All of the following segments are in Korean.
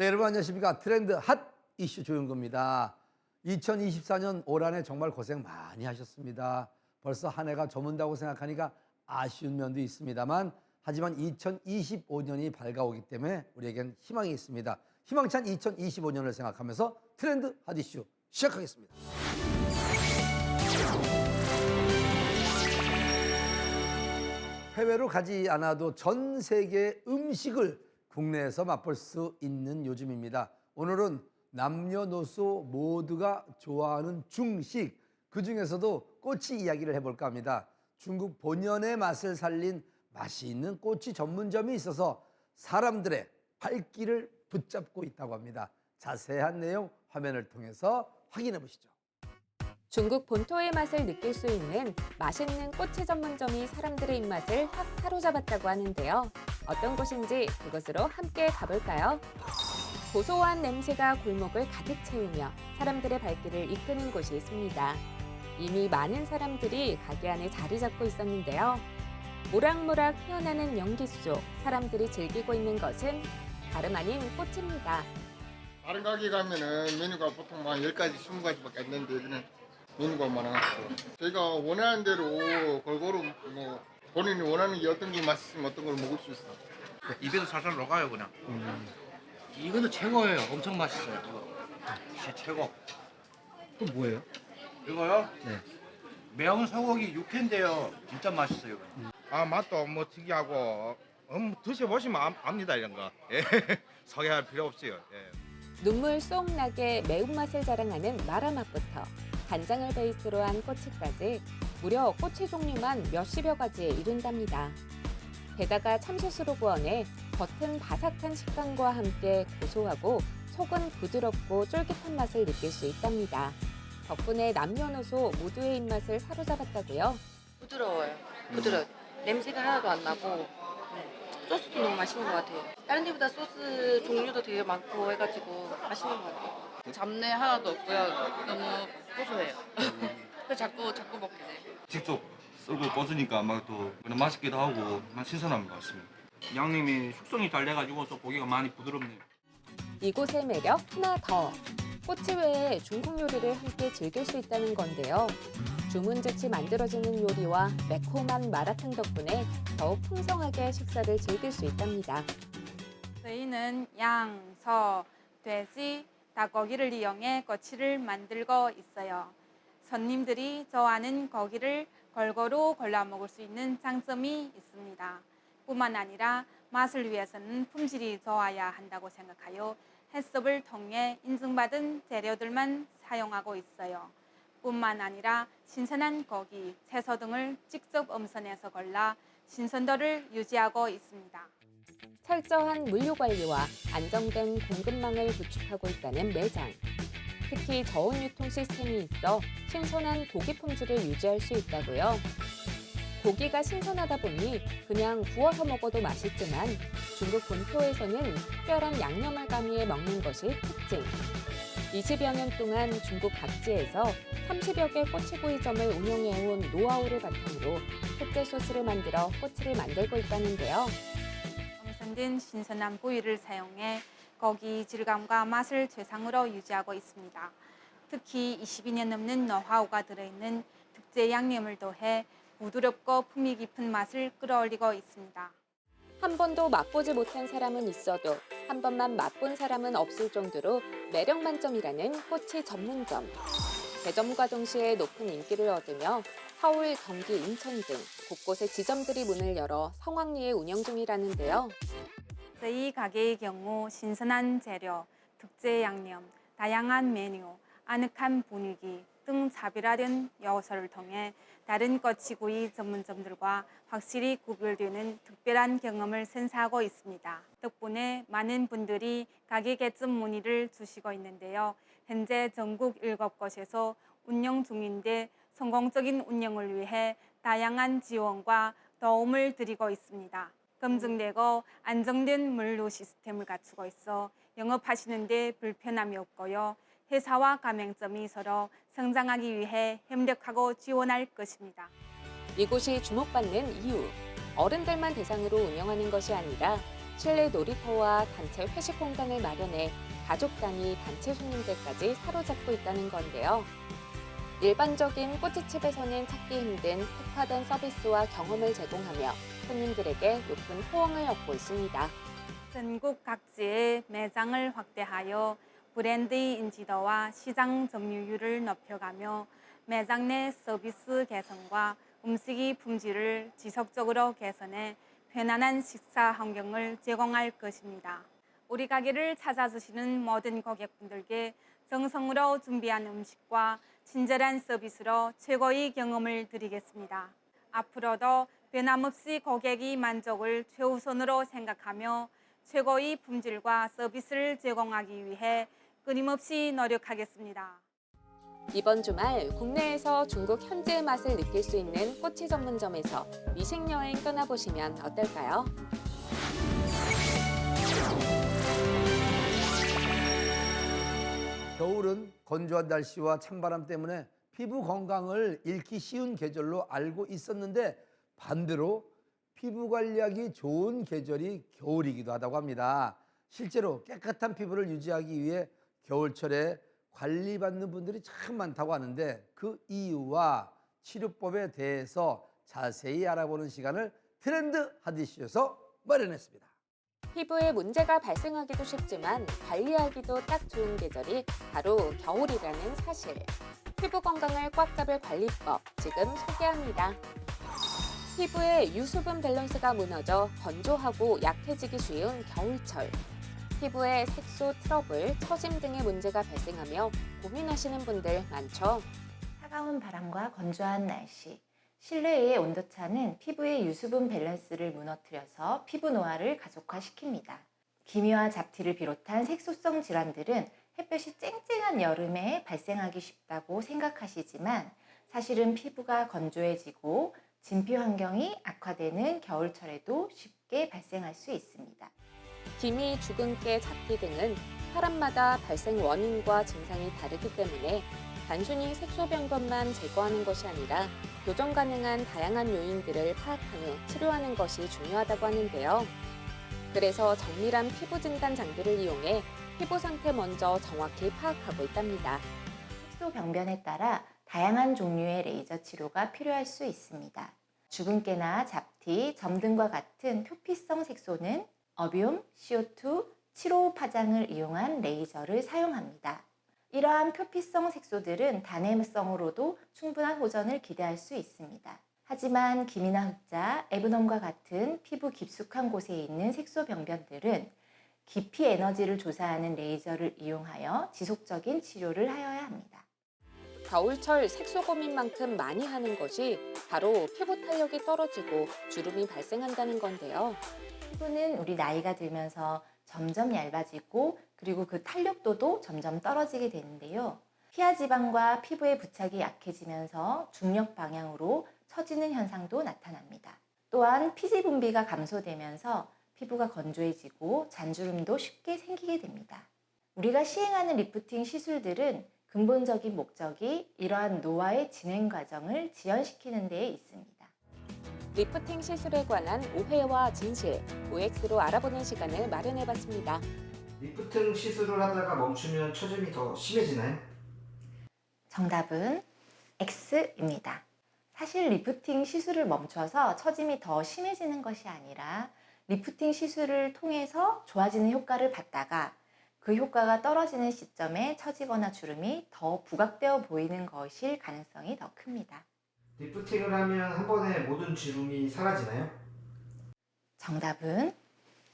네, 여러분 안녕하십니까. 트렌드 핫 이슈 조윤구입니다. 2024년 올 한 해 정말 고생 많이 하셨습니다. 벌써 한 해가 저문다고 생각하니까 아쉬운 면도 있습니다만, 하지만 2025년이 밝아오기 때문에 우리에겐 희망이 있습니다. 희망찬 2025년을 생각하면서 트렌드 핫 이슈 시작하겠습니다. 해외로 가지 않아도 전 세계 음식을 국내에서 맛볼 수 있는 요즘입니다. 오늘은 남녀노소 모두가 좋아하는 중식, 그중에서도 꼬치 이야기를 해볼까 합니다. 중국 본연의 맛을 살린 맛이 있는 꼬치 전문점이 있어서 사람들의 발길을 붙잡고 있다고 합니다. 자세한 내용 화면을 통해서 확인해 보시죠. 중국 본토의 맛을 느낄 수 있는 맛있는 꼬치 전문점이 사람들의 입맛을 확 사로잡았다고 하는데요. 어떤 곳인지 그곳으로 함께 가볼까요? 고소한 냄새가 골목을 가득 채우며 사람들의 발길을 이끄는 곳이 있습니다. 이미 많은 사람들이 가게 안에 자리 잡고 있었는데요. 모락모락 피어나는 연기 속 사람들이 즐기고 있는 것은 다름 아닌 꼬치입니다. 다른 가게 가면은 메뉴가 보통 막 10가지, 20가지밖에 안 되는데 여기는 메뉴가 많아서 저희가 원하는 대로 골고루 뭐 본인이 원하는 게 어떤 게 맛있으면 어떤 걸 먹을 수 있어. 입에도 살살 녹아요 그냥. 이거는 최고예요. 엄청 맛있어요. 이거. 진짜 최고. 또 뭐예요? 이거요? 네. 매운 소고기 육회인데요. 진짜 맛있어요. 아 맛도 뭐 특이하고 드셔보시면 압니다 이런 거. 예. 소개할 필요 없어요. 예. 눈물 쏙 나게 매운맛을 자랑하는 마라맛부터 간장을 베이스로 한 꼬치까지 무려 꼬치 종류만 몇십여 가지에 이른답니다. 게다가 참소스로 구워내 겉은 바삭한 식감과 함께 고소하고 속은 부드럽고 쫄깃한 맛을 느낄 수 있답니다. 덕분에 남녀노소 모두의 입맛을 사로잡았다고요. 부드러워요. 부드러워요. 냄새가 하나도 안 나고 소스도 너무 맛있는 것 같아요. 다른 데보다 소스 종류도 되게 많고 해가지고 맛있는 것 같아요. 잡내 하나도 없고요. 너무 고소해요. 그래서 자꾸 먹게 돼요. 직접 썰고 꽂으니까 막 또 맛있기도 하고 신선한 것 같습니다. 양념이 숙성이 잘 돼가지고 또 고기가 많이 부드럽네요. 이곳의 매력 하나 더. 꼬치 외에 중국 요리를 함께 즐길 수 있다는 건데요. 주문 즉시 만들어지는 요리와 매콤한 마라탕 덕분에 더욱 풍성하게 식사를 즐길 수 있답니다. 저희는 양, 소, 돼지, 닭고기를 이용해 꼬치를 만들고 있어요. 손님들이 좋아하는 고기를 골고루 골라 먹을 수 있는 장점이 있습니다. 뿐만 아니라 맛을 위해서는 품질이 좋아야 한다고 생각하여 해썹을 통해 인증받은 재료들만 사용하고 있어요. 뿐만 아니라 신선한 고기, 채소 등을 직접 엄선해서 골라 신선도를 유지하고 있습니다. 철저한 물류 관리와 안정된 공급망을 구축하고 있다는 매장. 특히 저온 유통 시스템이 있어 신선한 고기 품질을 유지할 수 있다고요. 고기가 신선하다 보니 그냥 구워서 먹어도 맛있지만 중국 본토에서는 특별한 양념을 가미해 먹는 것이 특징. 20여 년 동안 중국 각지에서 30여 개 꼬치구이점을 운영해온 노하우를 바탕으로 특제 소스를 만들어 꼬치를 만들고 있다는데요. 엄선된 신선한 부위를 사용해 고기 질감과 맛을 최상으로 유지하고 있습니다. 특히 22년 넘는 노하우가 들어있는 특제 양념을 더해 부드럽고 풍미 깊은 맛을 끌어올리고 있습니다. 한 번도 맛보지 못한 사람은 있어도 한 번만 맛본 사람은 없을 정도로 매력 만점이라는 꼬치 전문점. 개점과 동시에 높은 인기를 얻으며 서울, 경기, 인천 등 곳곳에 지점들이 문을 열어 성황리에 운영 중이라는데요. 저희 가게의 경우 신선한 재료, 특제 양념, 다양한 메뉴, 아늑한 분위기 등 차별화된 요소를 통해 다른 꼬치구이 전문점들과 확실히 구별되는 특별한 경험을 선사하고 있습니다. 덕분에 많은 분들이 가게 개점 문의를 주시고 있는데요. 현재 전국 7곳에서 운영 중인데 성공적인 운영을 위해 다양한 지원과 도움을 드리고 있습니다. 검증되고 안정된 물류 시스템을 갖추고 있어 영업하시는 데 불편함이 없고요. 회사와 가맹점이 서로 성장하기 위해 협력하고 지원할 것입니다. 이곳이 주목받는 이유, 어른들만 대상으로 운영하는 것이 아니라 실내 놀이터와 단체 회식 공간을 마련해 가족 단위 단체 손님들까지 사로잡고 있다는 건데요. 일반적인 꽃집에서는 찾기 힘든 특화된 서비스와 경험을 제공하며 손님들에게 높은 호응을 얻고 있습니다. 전국 각지의 매장을 확대하여 브랜드의 인지도와 시장 점유율을 높여가며 매장 내 서비스 개선과 음식의 품질을 지속적으로 개선해 편안한 식사 환경을 제공할 것입니다. 우리 가게를 찾아주시는 모든 고객분들께 정성으로 준비한 음식과 친절한 서비스로 최고의 경험을 드리겠습니다. 앞으로도 변함없이 고객의 만족을 최우선으로 생각하며 최고의 품질과 서비스를 제공하기 위해 끊임없이 노력하겠습니다. 이번 주말 국내에서 중국 현지의 맛을 느낄 수 있는 꼬치 전문점에서 미식 여행 떠나보시면 어떨까요? 겨울은 건조한 날씨와 찬바람 때문에 피부 건강을 잃기 쉬운 계절로 알고 있었는데 반대로 피부 관리하기 좋은 계절이 겨울이기도 하다고 합니다. 실제로 깨끗한 피부를 유지하기 위해 겨울철에 관리받는 분들이 참 많다고 하는데 그 이유와 치료법에 대해서 자세히 알아보는 시간을 트렌드 핫이슈에서 마련했습니다. 피부에 문제가 발생하기도 쉽지만 관리하기도 딱 좋은 계절이 바로 겨울이라는 사실. 피부 건강을 꽉 잡을 관리법 지금 소개합니다. 피부의 유수분 밸런스가 무너져 건조하고 약해지기 쉬운 겨울철. 피부에 색소 트러블, 처짐 등의 문제가 발생하며 고민하시는 분들 많죠. 차가운 바람과 건조한 날씨, 실내의 온도차는 피부의 유수분 밸런스를 무너뜨려서 피부 노화를 가속화시킵니다. 기미와 잡티를 비롯한 색소성 질환들은 햇볕이 쨍쨍한 여름에 발생하기 쉽다고 생각하시지만 사실은 피부가 건조해지고 진피 환경이 악화되는 겨울철에도 쉽게 발생할 수 있습니다. 기미, 주근깨, 잡티 등은 사람마다 발생 원인과 증상이 다르기 때문에 단순히 색소 변동만 제거하는 것이 아니라 교정 가능한 다양한 요인들을 파악하며 치료하는 것이 중요하다고 하는데요. 그래서 정밀한 피부 진단 장비를 이용해 피부 상태 먼저 정확히 파악하고 있답니다. 색소 병변에 따라 다양한 종류의 레이저 치료가 필요할 수 있습니다. 주근깨나 잡티, 점 등과 같은 표피성 색소는 어비움, CO2, 755 파장을 이용한 레이저를 사용합니다. 이러한 표피성 색소들은 단해성으로도 충분한 호전을 기대할 수 있습니다. 하지만 기미나 흑자, 에브넘과 같은 피부 깊숙한 곳에 있는 색소 병변들은 깊이 에너지를 조사하는 레이저를 이용하여 지속적인 치료를 하여야 합니다. 겨울철 색소 고민만큼 많이 하는 것이 바로 피부 탄력이 떨어지고 주름이 발생한다는 건데요. 피부는 우리 나이가 들면서 점점 얇아지고 그리고 그 탄력도도 점점 떨어지게 되는데요. 피하 지방과 피부의 부착이 약해지면서 중력 방향으로 처지는 현상도 나타납니다. 또한 피지 분비가 감소되면서 피부가 건조해지고 잔주름도 쉽게 생기게 됩니다. 우리가 시행하는 리프팅 시술들은 근본적인 목적이 이러한 노화의 진행 과정을 지연시키는 데에 있습니다. 리프팅 시술에 관한 오해와 진실, OX로 알아보는 시간을 마련해봤습니다. 리프팅 시술을 하다가 멈추면 처짐이 더 심해지나요? 정답은 X입니다. 사실 리프팅 시술을 멈춰서 처짐이 더 심해지는 것이 아니라 리프팅 시술을 통해서 좋아지는 효과를 봤다가 그 효과가 떨어지는 시점에 처지거나 주름이 더 부각되어 보이는 것일 가능성이 더 큽니다. 리프팅을 하면 한 번에 모든 주름이 사라지나요? 정답은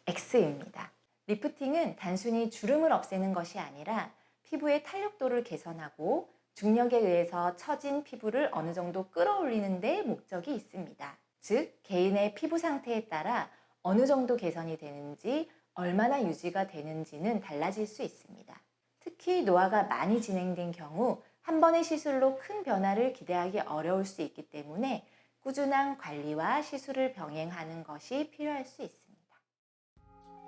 X입니다. 리프팅은 단순히 주름을 없애는 것이 아니라 피부의 탄력도를 개선하고 중력에 의해서 처진 피부를 어느 정도 끌어올리는 데 목적이 있습니다. 즉, 개인의 피부 상태에 따라 어느 정도 개선이 되는지, 얼마나 유지가 되는지는 달라질 수 있습니다. 특히 노화가 많이 진행된 경우 한 번의 시술로 큰 변화를 기대하기 어려울 수 있기 때문에 꾸준한 관리와 시술을 병행하는 것이 필요할 수 있습니다.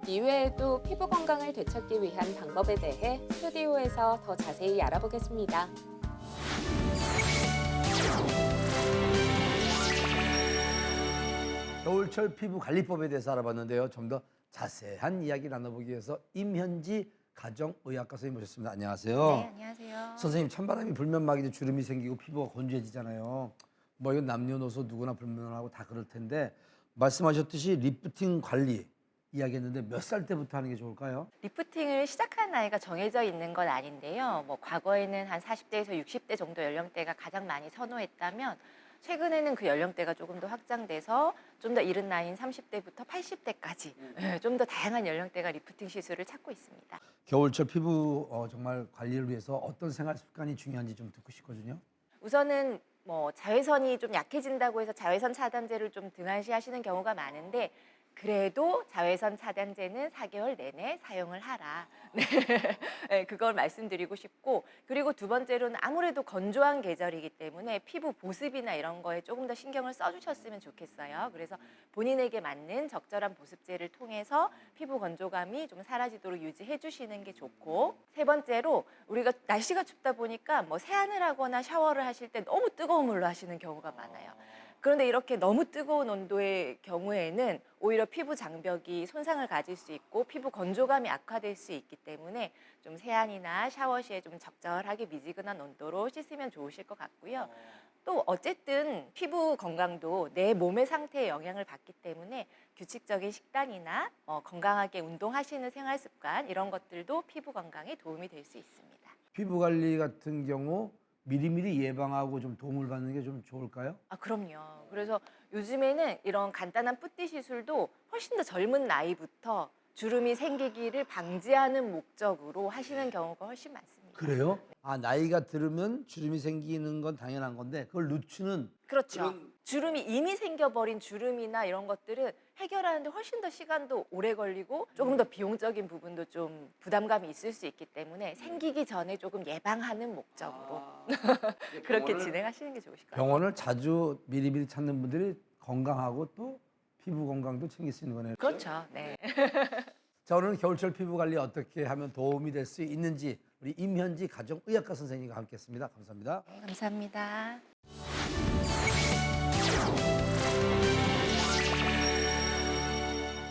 이외에도 피부 건강을 되찾기 위한 방법에 대해 스튜디오에서 더 자세히 알아보겠습니다. 겨울철 피부 관리법에 대해서 알아봤는데요. 좀 더 자세한 이야기 나눠보기 위해서 임현지 가정의학과 선생님 모셨습니다. 안녕하세요. 네, 안녕하세요. 선생님, 찬바람이 불면 막 이제 주름이 생기고 피부가 건조해지잖아요. 뭐 이건 남녀노소 누구나 불면하고 다 그럴 텐데 말씀하셨듯이 리프팅 관리 이야기했는데 몇 살 때부터 하는 게 좋을까요? 리프팅을 시작한 나이가 정해져 있는 건 아닌데요. 뭐 과거에는 한 40대에서 60대 정도 연령대가 가장 많이 선호했다면 최근에는 그 연령대가 조금 더 확장돼서 좀 더 이른 나이인 30대부터 80대까지 좀 더 다양한 연령대가 리프팅 시술을 찾고 있습니다. 겨울철 피부 정말 관리를 위해서 어떤 생활 습관이 중요한지 좀 듣고 싶거든요. 우선은 뭐 자외선이 좀 약해진다고 해서 자외선 차단제를 좀 등한시하시는 경우가 많은데 그래도 자외선 차단제는 4개월 내내 사용을 하라. 네. 네, 그걸 말씀드리고 싶고, 그리고 두 번째로는 아무래도 건조한 계절이기 때문에 피부 보습이나 이런 거에 조금 더 신경을 써주셨으면 좋겠어요. 그래서 본인에게 맞는 적절한 보습제를 통해서 피부 건조감이 좀 사라지도록 유지해 주시는 게 좋고, 세 번째로 우리가 날씨가 춥다 보니까 뭐 세안을 하거나 샤워를 하실 때 너무 뜨거운 물로 하시는 경우가 많아요. 그런데 이렇게 너무 뜨거운 온도의 경우에는 오히려 피부 장벽이 손상을 가질 수 있고 피부 건조감이 악화될 수 있기 때문에 좀 세안이나 샤워 시에 좀 적절하게 미지근한 온도로 씻으면 좋으실 것 같고요. 또 어쨌든 피부 건강도 내 몸의 상태에 영향을 받기 때문에 규칙적인 식단이나 건강하게 운동하시는 생활 습관 이런 것들도 피부 건강에 도움이 될 수 있습니다. 피부 관리 같은 경우 미리미리 예방하고 좀 도움을 받는 게 좀 좋을까요? 아, 그럼요. 그래서 요즘에는 이런 간단한 뿌띠 시술도 훨씬 더 젊은 나이부터 주름이 생기기를 방지하는 목적으로 하시는 경우가 훨씬 많습니다. 그래요? 아, 나이가 들으면 주름이 생기는 건 당연한 건데 그걸 늦추는 그렇죠. 주름이 이미 생겨버린 주름이나 이런 것들은 해결하는데 훨씬 더 시간도 오래 걸리고 조금 더 비용적인 부분도 좀 부담감이 있을 수 있기 때문에 생기기 전에 조금 예방하는 목적으로 그렇게 진행하시는 게 좋으실 것 같아요. 병원을 자주 미리미리 찾는 분들이 건강하고 또 피부 건강도 챙길 수 있는 거네요. 그렇죠. 네. 자, 오늘은 겨울철 피부 관리 어떻게 하면 도움이 될 수 있는지 우리 임현지 가정의학과 선생님과 함께했습니다. 감사합니다. 네, 감사합니다.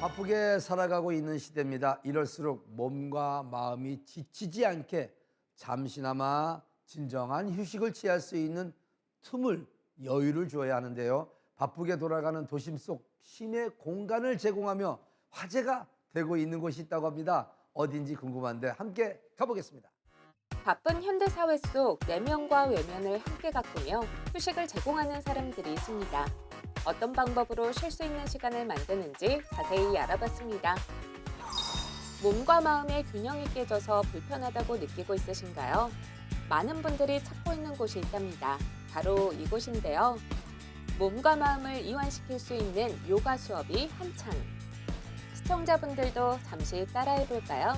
바쁘게 살아가고 있는 시대입니다. 이럴수록 몸과 마음이 지치지 않게 잠시나마 진정한 휴식을 취할 수 있는 틈을 여유를 줘야 하는데요. 바쁘게 돌아가는 도심 속 시내 공간을 제공하며 화제가 되고 있는 곳이 있다고 합니다. 어딘지 궁금한데 함께 가보겠습니다. 바쁜 현대 사회 속 내면과 외면을 함께 가꾸며 휴식을 제공하는 사람들이 있습니다. 어떤 방법으로 쉴 수 있는 시간을 만드는지 자세히 알아봤습니다. 몸과 마음의 균형이 깨져서 불편하다고 느끼고 있으신가요? 많은 분들이 찾고 있는 곳이 있답니다. 바로 이곳인데요. 몸과 마음을 이완시킬 수 있는 요가 수업이 한창. 시청자분들도 잠시 따라해볼까요?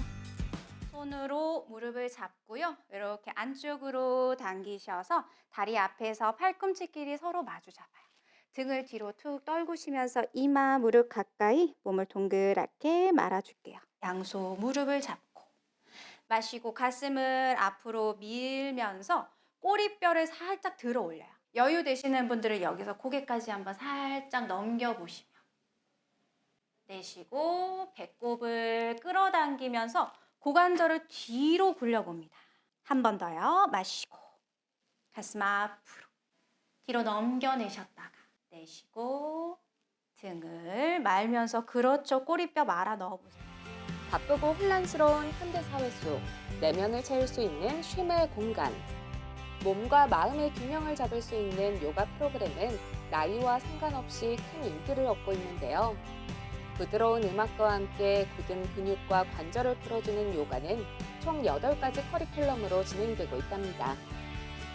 손으로 무릎을 잡고요. 이렇게 안쪽으로 당기셔서 다리 앞에서 팔꿈치끼리 서로 마주 잡아요. 등을 뒤로 툭 떨구시면서 이마, 무릎 가까이 몸을 동그랗게 말아줄게요. 양손 무릎을 잡고 마시고 가슴을 앞으로 밀면서 꼬리뼈를 살짝 들어 올려요. 여유 되시는 분들은 여기서 고개까지 한번 살짝 넘겨보시며 내쉬고 배꼽을 끌어당기면서 고관절을 뒤로 굴려봅니다. 한 번 더요. 마시고 가슴 앞으로 뒤로 넘겨내셨다가 내쉬고 등을 말면서 그렇죠. 꼬리뼈 말아 넣어보세요. 바쁘고 혼란스러운 현대 사회 속 내면을 채울 수 있는 쉼의 공간. 몸과 마음의 균형을 잡을 수 있는 요가 프로그램은 나이와 상관없이 큰 인기를 얻고 있는데요. 부드러운 음악과 함께 굳은 근육과 관절을 풀어주는 요가는 총 8가지 커리큘럼으로 진행되고 있답니다.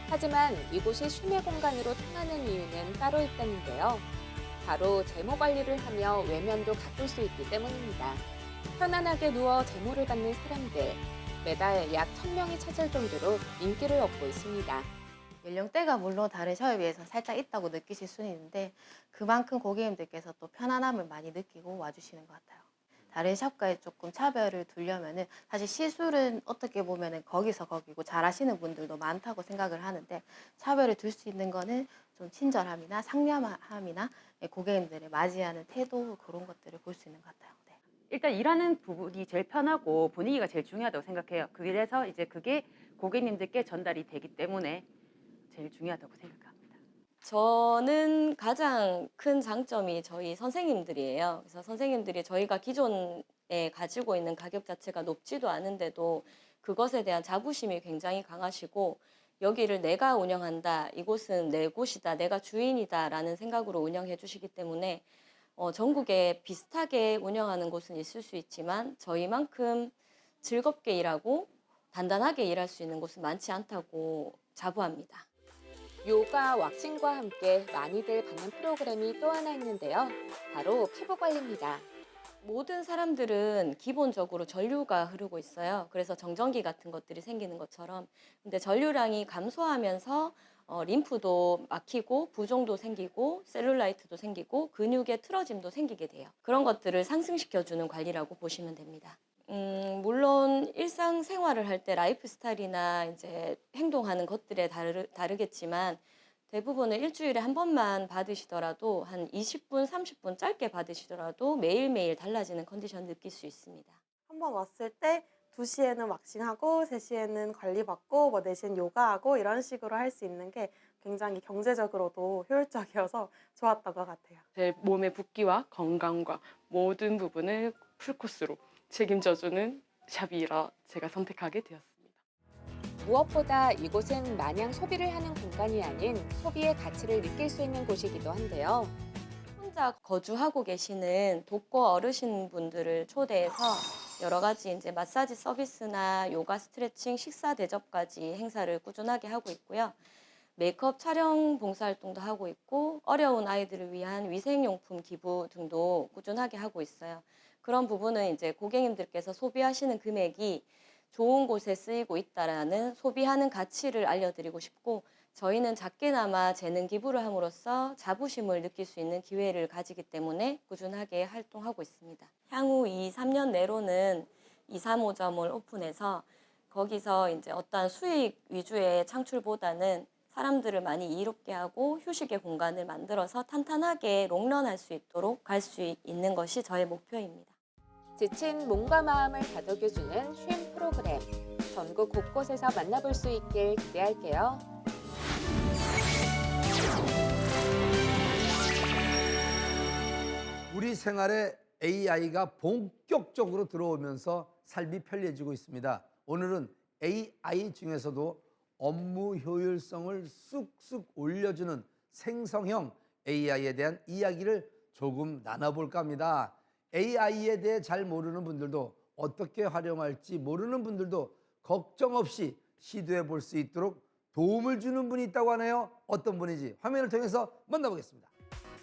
하지만 이곳이 쉼의 공간으로 통하는 이유는 따로 있다는데요. 바로 재모 관리를 하며 외면도 가꿀 수 있기 때문입니다. 편안하게 누워 재모를 받는 사람들, 매달 약 1000명이 찾을 정도로 인기를 얻고 있습니다. 연령대가 물론 다른 샵에 비해서 살짝 있다고 느끼실 수는 있는데 그만큼 고객님들께서 또 편안함을 많이 느끼고 와주시는 것 같아요. 다른 샵과의 조금 차별을 두려면은 사실 시술은 어떻게 보면은 거기서 거기고 잘하시는 분들도 많다고 생각을 하는데 차별을 둘 수 있는 거는 좀 친절함이나 상념함이나 고객님들을 맞이하는 태도 그런 것들을 볼 수 있는 것 같아요. 네. 일단 일하는 부분이 제일 편하고 분위기가 제일 중요하다고 생각해요. 그래서 이제 그게 고객님들께 전달이 되기 때문에 제일 중요하다고 생각합니다. 저는 가장 큰 장점이 저희 선생님들이에요. 그래서 선생님들이 저희가 기존에 가지고 있는 가격 자체가 높지도 않은데도 그것에 대한 자부심이 굉장히 강하시고 여기를 내가 운영한다, 이곳은 내 곳이다, 내가 주인이다 라는 생각으로 운영해 주시기 때문에 전국에 비슷하게 운영하는 곳은 있을 수 있지만 저희만큼 즐겁게 일하고 단단하게 일할 수 있는 곳은 많지 않다고 자부합니다. 요가, 왁싱과 함께 많이들 받는 프로그램이 또 하나 있는데요. 바로 피부 관리입니다. 모든 사람들은 기본적으로 전류가 흐르고 있어요. 그래서 정전기 같은 것들이 생기는 것처럼. 근데 전류량이 감소하면서 림프도 막히고 부종도 생기고 셀룰라이트도 생기고 근육의 틀어짐도 생기게 돼요. 그런 것들을 상승시켜주는 관리라고 보시면 됩니다. 물론 일상생활을 할 때 라이프 스타일이나 이제 행동하는 것들에 다르겠지만 대부분은 일주일에 한 번만 받으시더라도 한 20분, 30분 짧게 받으시더라도 매일매일 달라지는 컨디션 느낄 수 있습니다. 한 번 왔을 때 2시에는 왁싱하고 3시에는 관리받고 뭐 4시엔 요가하고 이런 식으로 할 수 있는 게 굉장히 경제적으로도 효율적이어서 좋았던 것 같아요. 제 몸의 붓기와 건강과 모든 부분을 풀코스로 책임져주는 샵이라 제가 선택하게 되었습니다. 무엇보다 이곳은 마냥 소비를 하는 공간이 아닌 소비의 가치를 느낄 수 있는 곳이기도 한데요. 혼자 거주하고 계시는 독거 어르신분들을 초대해서 여러 가지 이제 마사지 서비스나 요가 스트레칭, 식사 대접까지 행사를 꾸준하게 하고 있고요. 메이크업 촬영 봉사활동도 하고 있고 어려운 아이들을 위한 위생용품 기부 등도 꾸준하게 하고 있어요. 그런 부분은 이제 고객님들께서 소비하시는 금액이 좋은 곳에 쓰이고 있다라는 소비하는 가치를 알려드리고 싶고 저희는 작게나마 재능 기부를 함으로써 자부심을 느낄 수 있는 기회를 가지기 때문에 꾸준하게 활동하고 있습니다. 향후 2, 3년 내로는 2, 3호점을 오픈해서 거기서 이제 어떠한 수익 위주의 창출보다는 사람들을 많이 이롭게 하고 휴식의 공간을 만들어서 탄탄하게 롱런할 수 있도록 갈 수 있는 것이 저의 목표입니다. 지친 몸과 마음을 다독여주는 쉼 프로그램. 전국 곳곳에서 만나볼 수 있길 기대할게요. 우리 생활에 AI가 본격적으로 들어오면서 삶이 편리해지고 있습니다. 오늘은 AI 중에서도 업무 효율성을 쑥쑥 올려주는 생성형 AI에 대한 이야기를 조금 나눠볼까 합니다. AI에 대해 잘 모르는 분들도 어떻게 활용할지 모르는 분들도 걱정 없이 시도해 볼 수 있도록 도움을 주는 분이 있다고 하네요. 어떤 분인지 화면을 통해서 만나보겠습니다.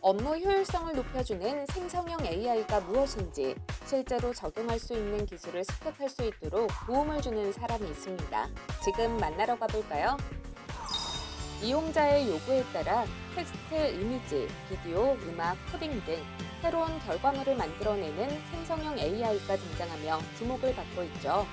업무 효율성을 높여주는 생성형 AI가 무엇인지 실제로 적용할 수 있는 기술을 습득할 수 있도록 도움을 주는 사람이 있습니다. 지금 만나러 가볼까요? 이용자의 요구에 따라 텍스트, 이미지, 비디오, 음악, 코딩 등 새로운 결과물을 만들어내는 생성형 AI가 등장하며 주목을 받고 있죠.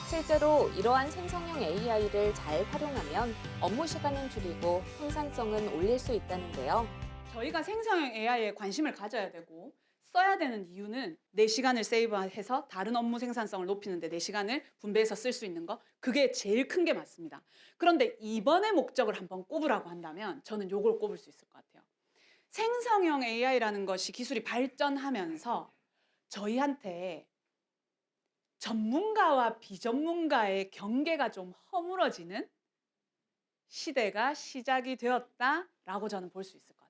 실제로 이러한 생성형 AI를 잘 활용하면 업무 시간은 줄이고 생산성은 올릴 수 있다는데요. 저희가 생성형 AI에 관심을 가져야 되고 써야 되는 이유는 내 시간을 세이브해서 다른 업무 생산성을 높이는 데 내 시간을 분배해서 쓸 수 있는 거, 그게 제일 큰 게 맞습니다. 그런데 이번의 목적을 한번 꼽으라고 한다면 저는 요걸 꼽을 수 있을 것 같아요. 생성형 AI라는 것이 기술이 발전하면서 저희한테 전문가와 비전문가의 경계가 좀 허물어지는 시대가 시작이 되었다라고 저는 볼 수 있을 것 같아요.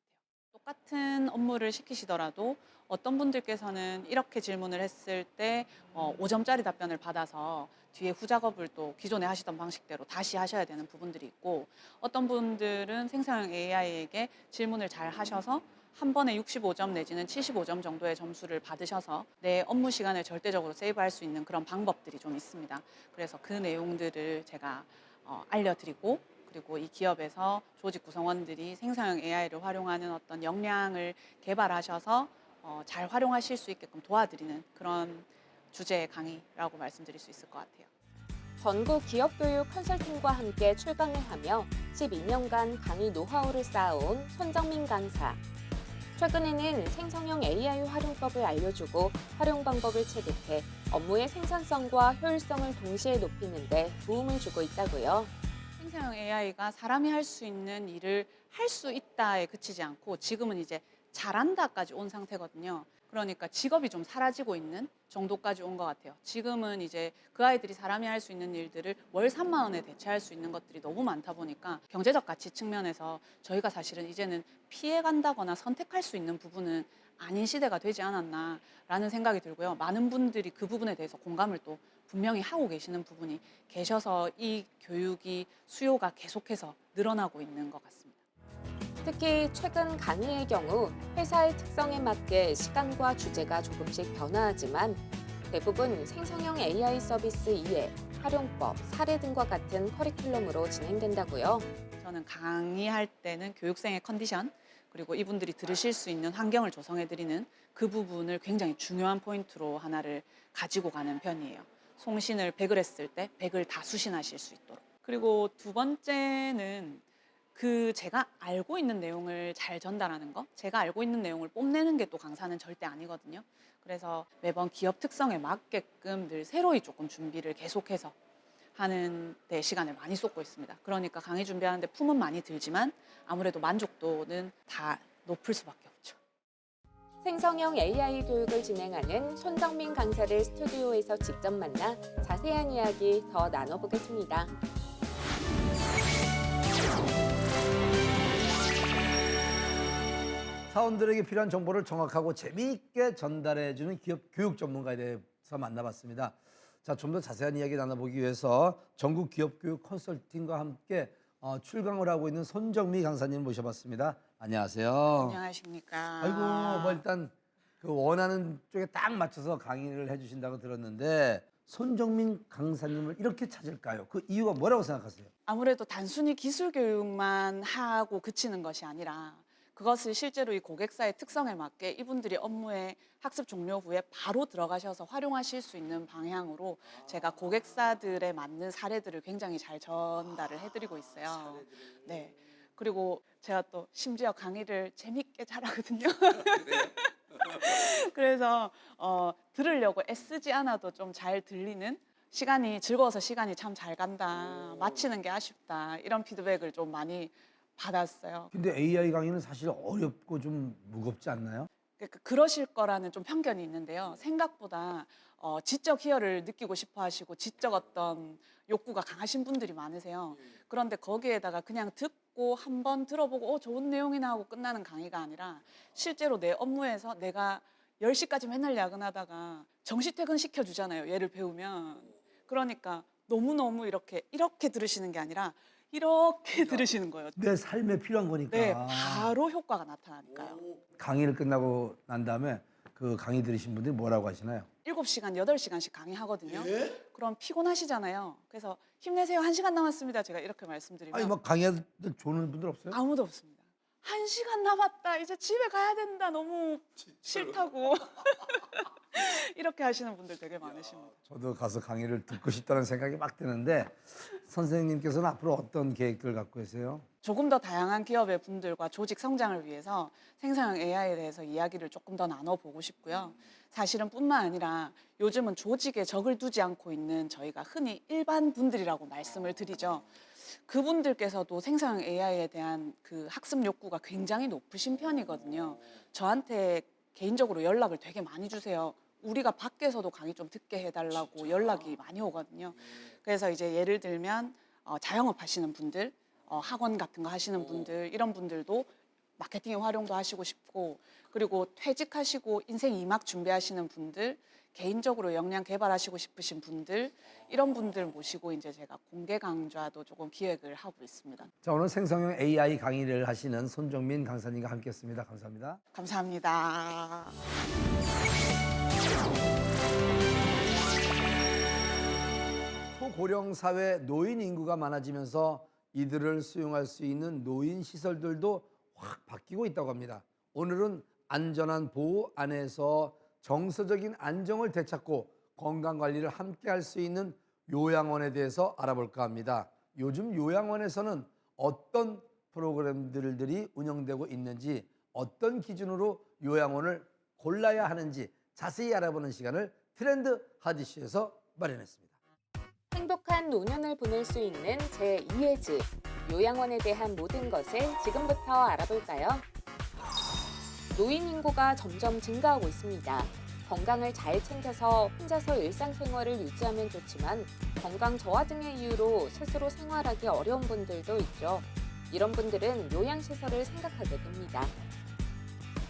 똑같은 업무를 시키시더라도 어떤 분들께서는 이렇게 질문을 했을 때 5점짜리 답변을 받아서 뒤에 후작업을 또 기존에 하시던 방식대로 다시 하셔야 되는 부분들이 있고 어떤 분들은 생성형 AI에게 질문을 잘 하셔서 한 번에 65점 내지는 75점 정도의 점수를 받으셔서 내 업무 시간을 절대적으로 세이브할 수 있는 그런 방법들이 좀 있습니다. 그래서 그 내용들을 제가 알려드리고 그리고 이 기업에서 조직 구성원들이 생성형 AI를 활용하는 어떤 역량을 개발하셔서 잘 활용하실 수 있게끔 도와드리는 그런 주제의 강의라고 말씀드릴 수 있을 것 같아요. 전국 기업교육 컨설팅과 함께 출강을 하며 12년간 강의 노하우를 쌓아온 손정민 강사. 최근에는 생성형 AI 활용법을 알려주고 활용 방법을 체득해 업무의 생산성과 효율성을 동시에 높이는 데 도움을 주고 있다고요. 생성형 AI가 사람이 할 수 있는 일을 할 수 있다에 그치지 않고 지금은 이제 잘한다까지 온 상태거든요. 그러니까 직업이 좀 사라지고 있는 정도까지 온 것 같아요. 지금은 이제 그 아이들이 사람이 할 수 있는 일들을 월 3만 원에 대체할 수 있는 것들이 너무 많다 보니까 경제적 가치 측면에서 저희가 사실은 이제는 피해간다거나 선택할 수 있는 부분은 아닌 시대가 되지 않았나라는 생각이 들고요. 많은 분들이 그 부분에 대해서 공감을 또 분명히 하고 계시는 부분이 계셔서 이 교육이 수요가 계속해서 늘어나고 있는 것 같습니다. 특히 최근 강의의 경우 회사의 특성에 맞게 시간과 주제가 조금씩 변화하지만 대부분 생성형 AI 서비스 이해, 활용법, 사례 등과 같은 커리큘럼으로 진행된다고요. 저는 강의할 때는 교육생의 컨디션 그리고 이분들이 들으실 수 있는 환경을 조성해드리는 그 부분을 굉장히 중요한 포인트로 하나를 가지고 가는 편이에요. 송신을 100을 했을 때 100을 다 수신하실 수 있도록. 그리고 두 번째는 제가 알고 있는 내용을 잘 전달하는 거, 제가 알고 있는 내용을 뽐내는 게 또 강사는 절대 아니거든요. 그래서 매번 기업 특성에 맞게끔 늘 새로이 조금 준비를 계속해서 하는 데 시간을 많이 쏟고 있습니다. 그러니까 강의 준비하는데 품은 많이 들지만 아무래도 만족도는 다 높을 수밖에 없죠. 생성형 AI 교육을 진행하는 손정민 강사를 스튜디오에서 직접 만나 자세한 이야기 더 나눠보겠습니다. 사원들에게 필요한 정보를 정확하고 재미있게 전달해주는 기업 교육 전문가에 대해서 만나봤습니다. 자, 좀 더 자세한 이야기 나눠보기 위해서 전국 기업 교육 컨설팅과 함께 출강을 하고 있는 손정미 강사님 모셔봤습니다. 안녕하세요. 안녕하십니까. 아이고, 뭐 일단 그 원하는 쪽에 딱 맞춰서 강의를 해주신다고 들었는데 손정민 강사님을 이렇게 찾을까요? 그 이유가 뭐라고 생각하세요? 아무래도 단순히 기술 교육만 하고 그치는 것이 아니라 그것을 실제로 이 고객사의 특성에 맞게 이분들이 업무에 학습 종료 후에 바로 들어가셔서 활용하실 수 있는 방향으로 제가 고객사들에 맞는 사례들을 굉장히 잘 전달을 해드리고 있어요. 네. 그리고 제가 또 심지어 강의를 재밌게 잘하거든요. 그래서 들으려고 애쓰지 않아도 좀 잘 들리는 시간이 즐거워서 시간이 참 잘 간다. 마치는 게 아쉽다. 이런 피드백을 좀 많이 받았어요. 근데 AI 강의는 사실 어렵고 좀 무겁지 않나요? 그러실 거라는 좀 편견이 있는데요. 생각보다 지적 희열을 느끼고 싶어 하시고 지적 어떤 욕구가 강하신 분들이 많으세요. 그런데 거기에다가 그냥 듣고 한번 들어보고 좋은 내용이나 하고 끝나는 강의가 아니라 실제로 내 업무에서 내가 10시까지 맨날 야근하다가 정시 퇴근 시켜주잖아요. 얘를 배우면. 그러니까 너무너무 이렇게 들으시는 게 아니라 이렇게 들으시는 거예요. 내 삶에 필요한 거니까. 네, 바로 효과가 나타나니까요. 강의를 끝나고 난 다음에 그 강의 들으신 분들이 뭐라고 하시나요? 7시간, 8시간씩 강의하거든요. 그럼 피곤하시잖아요. 그래서 힘내세요. 1시간 남았습니다. 제가 이렇게 말씀드리면 아니 뭐 강의들 좋은 분들 없어요? 아무도 없습니다. 1시간 남았다. 이제 집에 가야 된다. 너무 싫다고. 이렇게 하시는 분들 되게 많으십니다. 저도 가서 강의를 듣고 싶다는 생각이 막 드는데 선생님께서는 앞으로 어떤 계획들 갖고 계세요? 조금 더 다양한 기업의 분들과 조직 성장을 위해서 생성형 AI에 대해서 이야기를 조금 더 나눠보고 싶고요. 사실은 뿐만 아니라 요즘은 조직에 적을 두지 않고 있는 저희가 흔히 일반 분들이라고 말씀을 드리죠. 그분들께서도 생성형 AI에 대한 그 학습 욕구가 굉장히 높으신 편이거든요. 저한테 개인적으로 연락을 되게 많이 주세요. 우리가 밖에서도 강의 좀 듣게 해달라고 연락이 많이 오거든요. 그래서 이제 예를 들면 자영업 하시는 분들, 학원 같은 거 하시는 분들, 이런 분들도 마케팅에 활용도 하시고 싶고, 그리고 퇴직하시고 인생 2막 준비하시는 분들, 개인적으로 역량 개발하시고 싶으신 분들, 이런 분들 모시고 이제 제가 공개 강좌도 조금 기획을 하고 있습니다. 자, 오늘 생성형 AI 강의를 하시는 손정민 강사님과 함께했습니다. 감사합니다. 감사합니다. 초고령 사회 노인 인구가 많아지면서 이들을 수용할 수 있는 노인 시설들도 확 바뀌고 있다고 합니다. 오늘은 안전한 보호 안에서 정서적인 안정을 되찾고 건강관리를 함께 할 수 있는 요양원에 대해서 알아볼까 합니다. 요즘 요양원에서는 어떤 프로그램들이 운영되고 있는지, 어떤 기준으로 요양원을 골라야 하는지 자세히 알아보는 시간을 트렌드 하디쇼에서 마련했습니다. 행복한 노년을 보낼 수 있는 제2의 집, 요양원에 대한 모든 것을 지금부터 알아볼까요? 노인 인구가 점점 증가하고 있습니다. 건강을 잘 챙겨서 혼자서 일상생활을 유지하면 좋지만 건강 저하 등의 이유로 스스로 생활하기 어려운 분들도 있죠. 이런 분들은 요양시설을 생각하게 됩니다.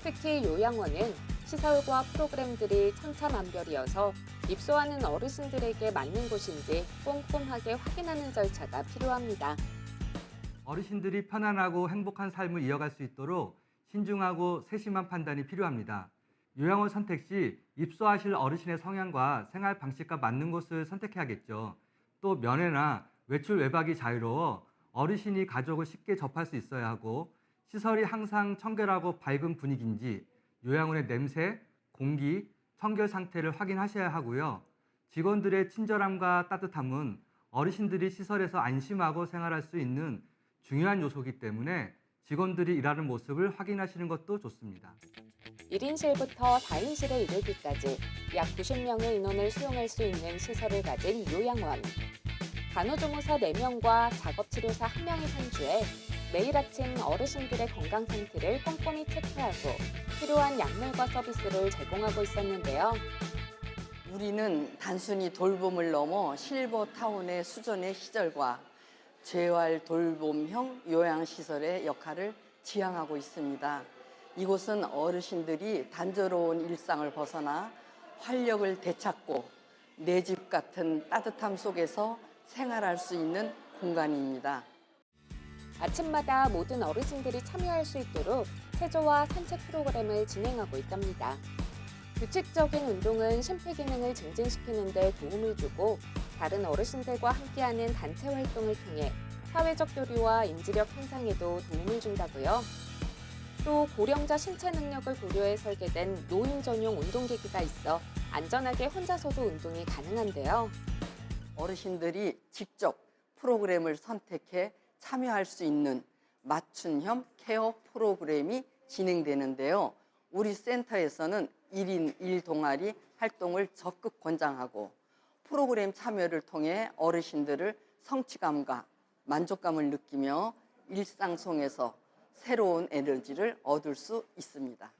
특히 요양원은 시설과 프로그램들이 천차만별이어서 입소하는 어르신들에게 맞는 곳인지 꼼꼼하게 확인하는 절차가 필요합니다. 어르신들이 편안하고 행복한 삶을 이어갈 수 있도록 신중하고 세심한 판단이 필요합니다. 요양원 선택 시 입소하실 어르신의 성향과 생활 방식과 맞는 곳을 선택해야겠죠. 또 면회나 외출 외박이 자유로워 어르신이 가족을 쉽게 접할 수 있어야 하고 시설이 항상 청결하고 밝은 분위기인지 요양원의 냄새, 공기, 청결 상태를 확인하셔야 하고요. 직원들의 친절함과 따뜻함은 어르신들이 시설에서 안심하고 생활할 수 있는 중요한 요소이기 때문에 직원들이 일하는 모습을 확인하시는 것도 좋습니다. 1인실부터 4인실에 이르기까지 약 90명의 인원을 수용할 수 있는 시설을 가진 요양원. 간호조무사 4명과 작업치료사 1명이 상주해 매일 아침 어르신들의 건강 상태를 꼼꼼히 체크하고 필요한 약물과 서비스를 제공하고 있었는데요. 우리는 단순히 돌봄을 넘어 실버타운의 수준의 시설과 재활 돌봄형 요양시설의 역할을 지향하고 있습니다. 이곳은 어르신들이 단조로운 일상을 벗어나 활력을 되찾고 내 집 같은 따뜻함 속에서 생활할 수 있는 공간입니다. 아침마다 모든 어르신들이 참여할 수 있도록 체조와 산책 프로그램을 진행하고 있답니다. 규칙적인 운동은 심폐기능을 증진시키는 데 도움을 주고 다른 어르신들과 함께하는 단체 활동을 통해 사회적 교류와 인지력 향상에도 도움을 준다고요. 또 고령자 신체 능력을 고려해 설계된 노인 전용 운동기구가 있어 안전하게 혼자서도 운동이 가능한데요. 어르신들이 직접 프로그램을 선택해 참여할 수 있는 맞춤형 케어 프로그램이 진행되는데요. 우리 센터에서는 1인 1동아리 활동을 적극 권장하고 프로그램 참여를 통해 어르신들을 성취감과 만족감을 느끼며 일상 속에서 새로운 에너지를 얻을 수 있습니다.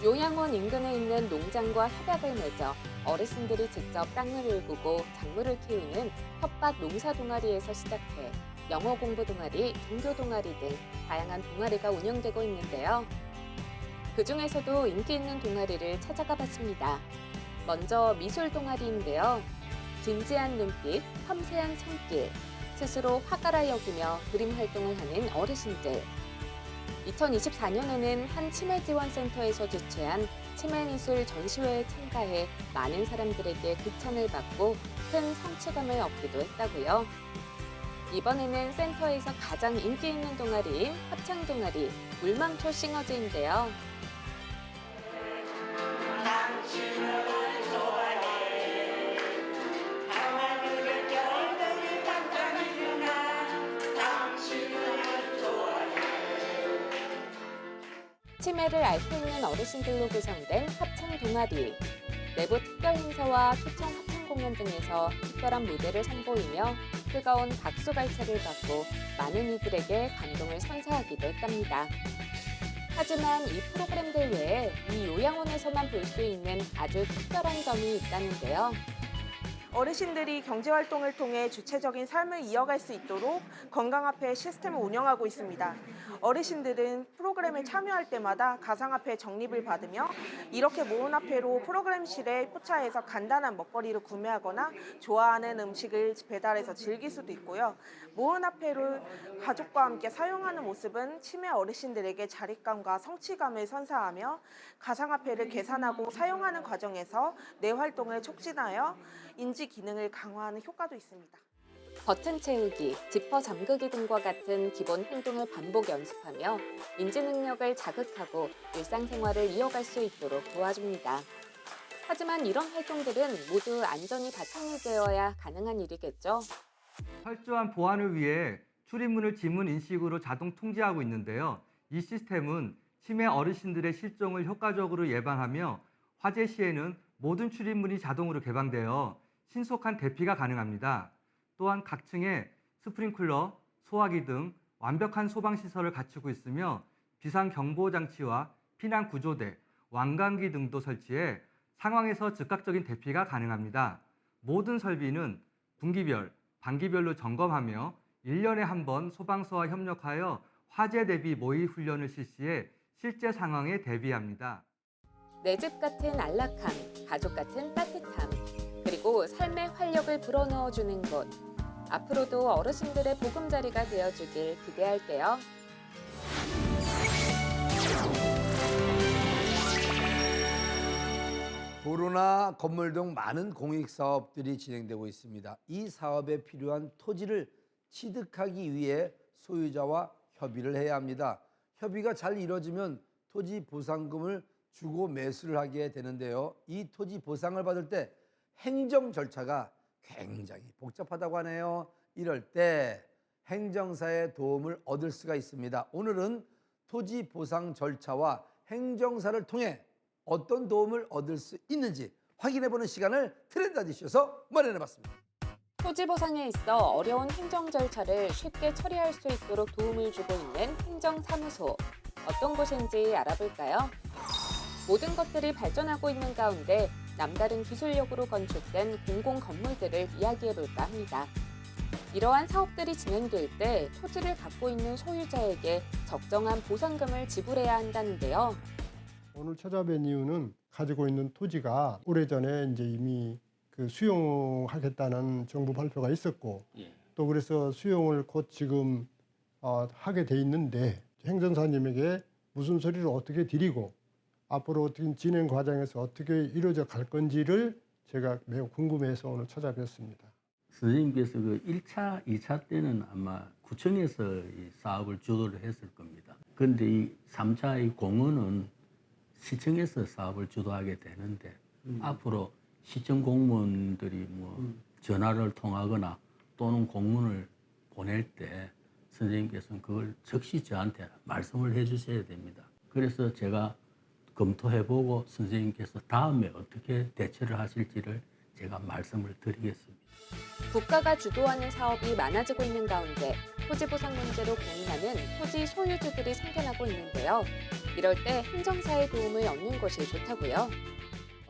요양원 인근에 있는 농장과 협약을 맺어 어르신들이 직접 땅을 일구고 작물을 키우는 텃밭 농사 동아리에서 시작해 영어 공부 동아리, 종교 동아리 등 다양한 동아리가 운영되고 있는데요. 그중에서도 인기 있는 동아리를 찾아가 봤습니다. 먼저 미술 동아리인데요. 진지한 눈빛, 섬세한 손길, 스스로 화가라 여기며 그림 활동을 하는 어르신들. 2024년에는 한 치매지원센터에서 주최한 치매미술 전시회에 참가해 많은 사람들에게 극찬을 받고 큰 성취감을 얻기도 했다고요. 이번에는 센터에서 가장 인기 있는 동아리인 합창 동아리 물망초 싱어즈인데요. 치매를 앓고 있는 어르신들로 구성된 합창 동아리. 내부 특별 행사와 초청 합창 공연 등에서 특별한 무대를 선보이며 뜨거운 박수 갈채를 받고 많은 이들에게 감동을 선사하기도 했답니다. 하지만 이 프로그램들 외에 이 요양원에서만 볼 수 있는 아주 특별한 점이 있다는데요. 어르신들이 경제활동을 통해 주체적인 삶을 이어갈 수 있도록 건강화폐 시스템을 운영하고 있습니다. 어르신들은 프로그램에 참여할 때마다 가상화폐 적립을 받으며 이렇게 모은 화폐로 프로그램실에 포차해서 간단한 먹거리를 구매하거나 좋아하는 음식을 배달해서 즐길 수도 있고요. 모은 화폐를 가족과 함께 사용하는 모습은 치매 어르신들에게 자립감과 성취감을 선사하며 가상화폐를 계산하고 사용하는 과정에서 뇌 활동을 촉진하여 인지 기능을 강화하는 효과도 있습니다. 버튼 채우기, 지퍼 잠그기 등과 같은 기본 행동을 반복 연습하며 인지 능력을 자극하고 일상생활을 이어갈 수 있도록 도와줍니다. 하지만 이런 활동들은 모두 안전이 바탕이 되어야 가능한 일이겠죠. 철저한 보안을 위해 출입문을 지문 인식으로 자동 통제하고 있는데요. 이 시스템은 치매 어르신들의 실종을 효과적으로 예방하며 화재 시에는 모든 출입문이 자동으로 개방되어 신속한 대피가 가능합니다. 또한 각 층에 스프링클러, 소화기 등 완벽한 소방시설을 갖추고 있으며 비상경보장치와 피난구조대, 왕관기 등도 설치해 상황에서 즉각적인 대피가 가능합니다. 모든 설비는 분기별, 반기별로 점검하며 1년에 한 번 소방서와 협력하여 화재 대비 모의 훈련을 실시해 실제 상황에 대비합니다. 내 집 같은 안락함, 가족 같은 따뜻함, 그리고 삶의 활력을 불어넣어주는 곳. 앞으로도 어르신들의 보금자리가 되어주길 기대할게요. 도로나 건물 등 많은 공익사업들이 진행되고 있습니다. 이 사업에 필요한 토지를 취득하기 위해 소유자와 협의를 해야 합니다. 협의가 잘 이루어지면 토지 보상금을 주고 매수를 하게 되는데요. 이 토지 보상을 받을 때 행정 절차가 굉장히 복잡하다고 하네요. 이럴 때 행정사의 도움을 얻을 수가 있습니다. 오늘은 토지 보상 절차와 행정사를 통해 어떤 도움을 얻을 수 있는지 확인해보는 시간을 트렌드 아저씨에서 마련해봤습니다. 토지 보상에 있어 어려운 행정 절차를 쉽게 처리할 수 있도록 도움을 주고 있는 행정사무소. 어떤 곳인지 알아볼까요? 모든 것들이 발전하고 있는 가운데 남다른 기술력으로 건축된 공공 건물들을 이야기해볼까 합니다. 이러한 사업들이 진행될 때 토지를 갖고 있는 소유자에게 적정한 보상금을 지불해야 한다는데요. 오늘 찾아뵌 이유는 가지고 있는 토지가 오래전에 이제 이미 수용하겠다는 정부 발표가 있었고 또 그래서 수용을 곧 지금 하게 돼 있는데 행정사님에게 무슨 소리를 어떻게 드리고 앞으로 어떻게 진행 과정에서 어떻게 이루어져 갈 건지를 제가 매우 궁금해서 오늘 찾아뵙습니다. 선생님께서 그 1차, 2차 때는 아마 구청에서 이 사업을 주도를 했을 겁니다. 그런데 이 3차 이 공원은 시청에서 사업을 주도하게 되는데 앞으로 시청 공무원들이 뭐 전화를 통하거나 또는 공문을 보낼 때 선생님께서는 그걸 즉시 저한테 말씀을 해주셔야 됩니다. 그래서 제가 검토해보고 선생님께서 다음에 어떻게 대처를 하실지를 제가 말씀을 드리겠습니다. 국가가 주도하는 사업이 많아지고 있는 가운데 토지 보상 문제로 고민하는 토지 소유주들이 생겨나고 있는데요. 이럴 때 행정사의 도움을 얻는 것이 좋다고요.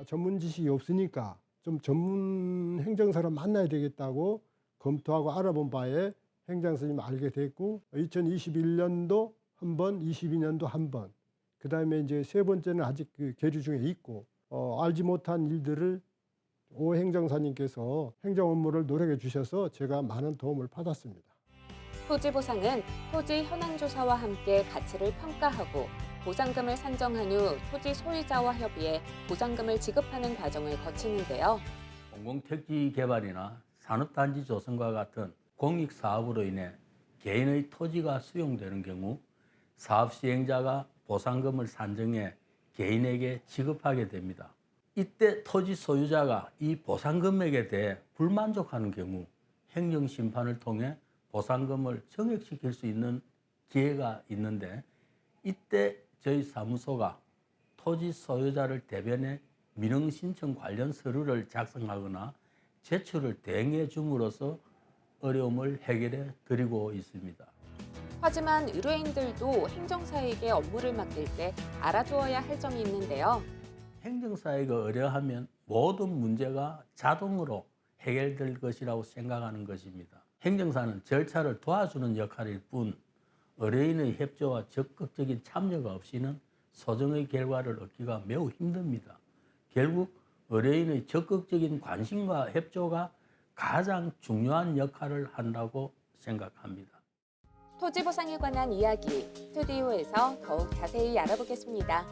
전문 지식이 없으니까 좀 전문 행정사를 만나야 되겠다고 검토하고 알아본 바에 행정사님 알게 됐고 2021년도 한 번, 22년도 한 번, 그 다음에 이제 세 번째는 아직 계류 중에 있고 알지 못한 일들을 오 행정사님께서 행정 업무를 노력해 주셔서 제가 많은 도움을 받았습니다. 토지 보상은 토지 현황 조사와 함께 가치를 평가하고 보상금을 산정한 후 토지 소유자와 협의해 보상금을 지급하는 과정을 거치는데요. 공공택지 개발이나 산업단지 조성과 같은 공익사업으로 인해 개인의 토지가 수용되는 경우 사업 시행자가 보상금을 산정해 개인에게 지급하게 됩니다. 이때 토지 소유자가 이 보상 금액에 대해 불만족하는 경우 행정심판을 통해 보상금을 정액시킬 수 있는 기회가 있는데 이때 저희 사무소가 토지 소유자를 대변해 민원신청 관련 서류를 작성하거나 제출을 대행해 줌으로써 어려움을 해결해 드리고 있습니다. 하지만 의뢰인들도 행정사에게 업무를 맡길 때 알아두어야 할 점이 있는데요. 행정사에게 의뢰하면 모든 문제가 자동으로 해결될 것이라고 생각하는 것입니다. 행정사는 절차를 도와주는 역할일 뿐 의뢰인의 협조와 적극적인 참여가 없이는 소정의 결과를 얻기가 매우 힘듭니다. 결국 의뢰인의 적극적인 관심과 협조가 가장 중요한 역할을 한다고 생각합니다. 토지 보상에 관한 이야기 스튜디오에서 더욱 자세히 알아보겠습니다.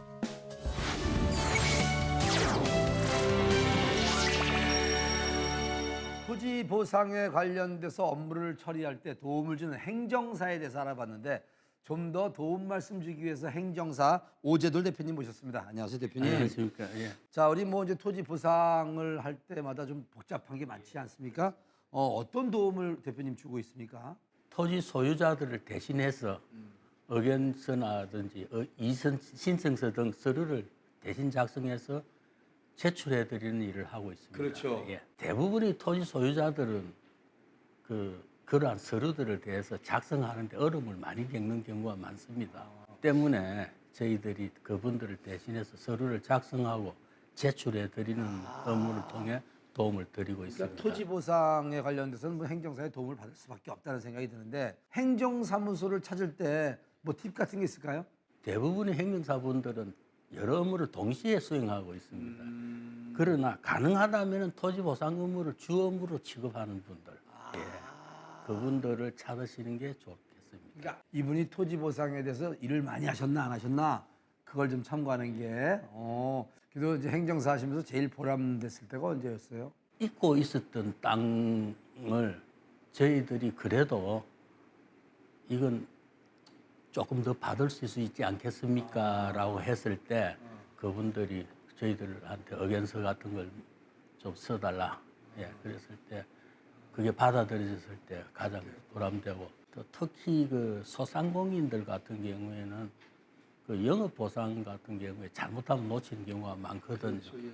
토지 보상에 관련돼서 업무를 처리할 때 도움을 주는 행정사에 대해서 알아봤는데 좀 더 도움 말씀 주기 위해서 행정사 오재돌 대표님 모셨습니다. 안녕하세요, 대표님. 안녕하십니까. 예. 자, 우리 이제 토지 보상을 할 때마다 좀 복잡한 게 많지 않습니까? 어떤 도움을 대표님 주고 있습니까? 토지 소유자들을 대신해서 의견서라든지 신청서 등 서류를 대신 작성해서 제출해드리는 일을 하고 있습니다. 그렇죠. 예. 대부분의 토지 소유자들은 그러한 서류들을 대해서 작성하는데 어려움을 많이 겪는 경우가 많습니다. 때문에 저희들이 그분들을 대신해서 서류를 작성하고 제출해드리는 업무를 통해 도움을 드리고 있습니다. 그러니까 토지 보상에 관련돼서는 뭐 행정사의 도움을 받을 수밖에 없다는 생각이 드는데 행정사무소를 찾을 때 뭐 팁 같은 게 있을까요? 대부분의 행정사분들은 여러 업무를 동시에 수행하고 있습니다. 그러나 가능하다면 토지 보상 업무를 주 업무로 취급하는 분들, 예, 그분들을 찾으시는 게 좋겠습니다. 그러니까 이분이 토지 보상에 대해서 일을 많이 하셨나 안 하셨나 그걸 좀 참고하는 게 그래도 이제 행정사 하시면서 제일 보람됐을 때가 언제였어요? 잊고 있었던 땅을 저희들이 그래도 이건 조금 더 받을 수 있지 않겠습니까? 라고 했을 때 그분들이 저희들한테 의견서 같은 걸 좀 써달라. 예, 그랬을 때 그게 받아들여졌을 때 가장 보람되고 또 특히 그 소상공인들 같은 경우에는 그 영업 보상 같은 경우에 잘못하면 놓치는 경우가 많거든요. 그렇죠, 예.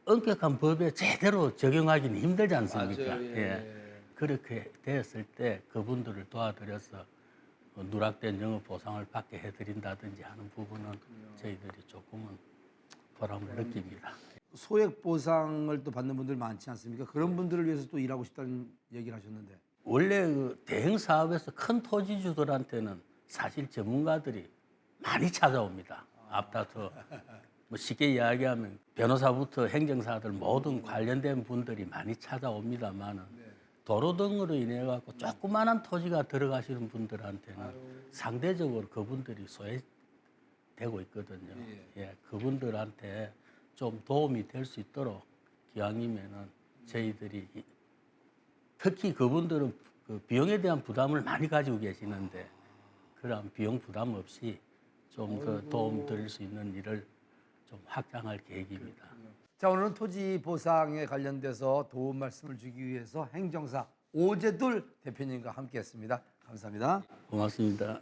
엄격한 법에 제대로 적용하기는 힘들지 않습니까? 맞아요, 예. 그렇게 되었을 때 그분들을 도와드려서 누락된 영업 보상을 받게 해드린다든지 하는 부분은 저희들이 조금은 보람을 느낍니다. 소액 보상을 또 받는 분들 많지 않습니까? 그런 분들을 위해서 또 일하고 싶다는 얘기를 하셨는데 원래 그 대형 사업에서 큰 토지주들한테는 사실 전문가들이 많이 찾아옵니다. 앞다퉈 뭐 쉽게 이야기하면 변호사부터 행정사들 모든 관련된 분들이 많이 찾아옵니다만은 도로 등으로 인해 갖고 조그마한 토지가 들어가시는 분들한테는 상대적으로 그분들이 소외되고 있거든요. 예, 그분들한테 좀 도움이 될 수 있도록 기왕이면은 저희들이 특히 그분들은 그 비용에 대한 부담을 많이 가지고 계시는데 그런 비용 부담 없이 좀 더 도움 드릴 수 있는 일을 좀 확장할 계획입니다. 자, 오늘은 토지 보상에 관련돼서 도움 말씀을 주기 위해서 행정사 오재돌 대표님과 함께했습니다. 감사합니다. 고맙습니다.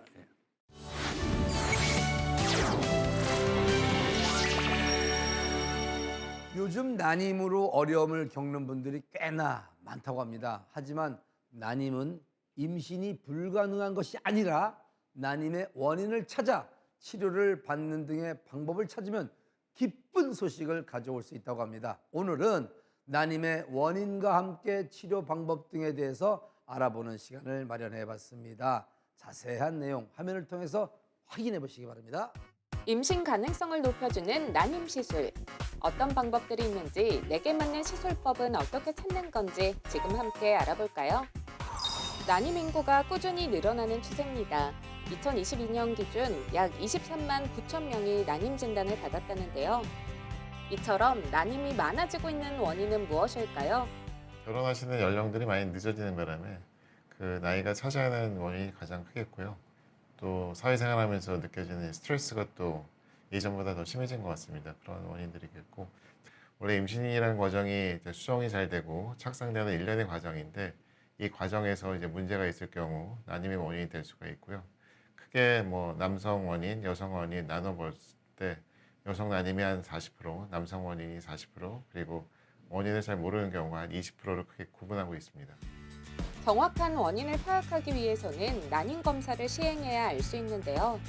요즘 난임으로 어려움을 겪는 분들이 꽤나 많다고 합니다. 하지만 난임은 임신이 불가능한 것이 아니라 난임의 원인을 찾아 치료를 받는 등의 방법을 찾으면 기쁜 소식을 가져올 수 있다고 합니다. 오늘은 난임의 원인과 함께 치료 방법 등에 대해서 알아보는 시간을 마련해 봤습니다. 자세한 내용 화면을 통해서 확인해 보시기 바랍니다. 임신 가능성을 높여주는 난임 시술. 어떤 방법들이 있는지 내게 맞는 시술법은 어떻게 찾는 건지 지금 함께 알아볼까요? 난임 인구가 꾸준히 늘어나는 추세입니다. 2022년 기준 약 23만 9천 명이 난임 진단을 받았다는데요. 이처럼 난임이 많아지고 있는 원인은 무엇일까요? 결혼하시는 연령들이 많이 늦어지는 바람에 그 나이가 차지하는 원인이 가장 크겠고요. 또 사회생활하면서 느껴지는 스트레스가 또 예전보다 더 심해진 것 같습니다. 그런 원인들이겠고 원래 임신이라는 과정이 이제 수정이 잘 되고 착상되는 일련의 과정인데 이 과정에서 이제 문제가 있을 경우 난임의 원인이 될 수가 있고요. 크게 뭐 남성 원인, 여성 원인 나눠볼 때 여성 난임이 한 40%, 남성 원인이 40%, 그리고 원인을 잘 모르는 경우가 한 20%를 크게 구분하고 있습니다. 정확한 원인을 파악하기 위해서는 난임 검사를 시행해야 알 수 있는데요.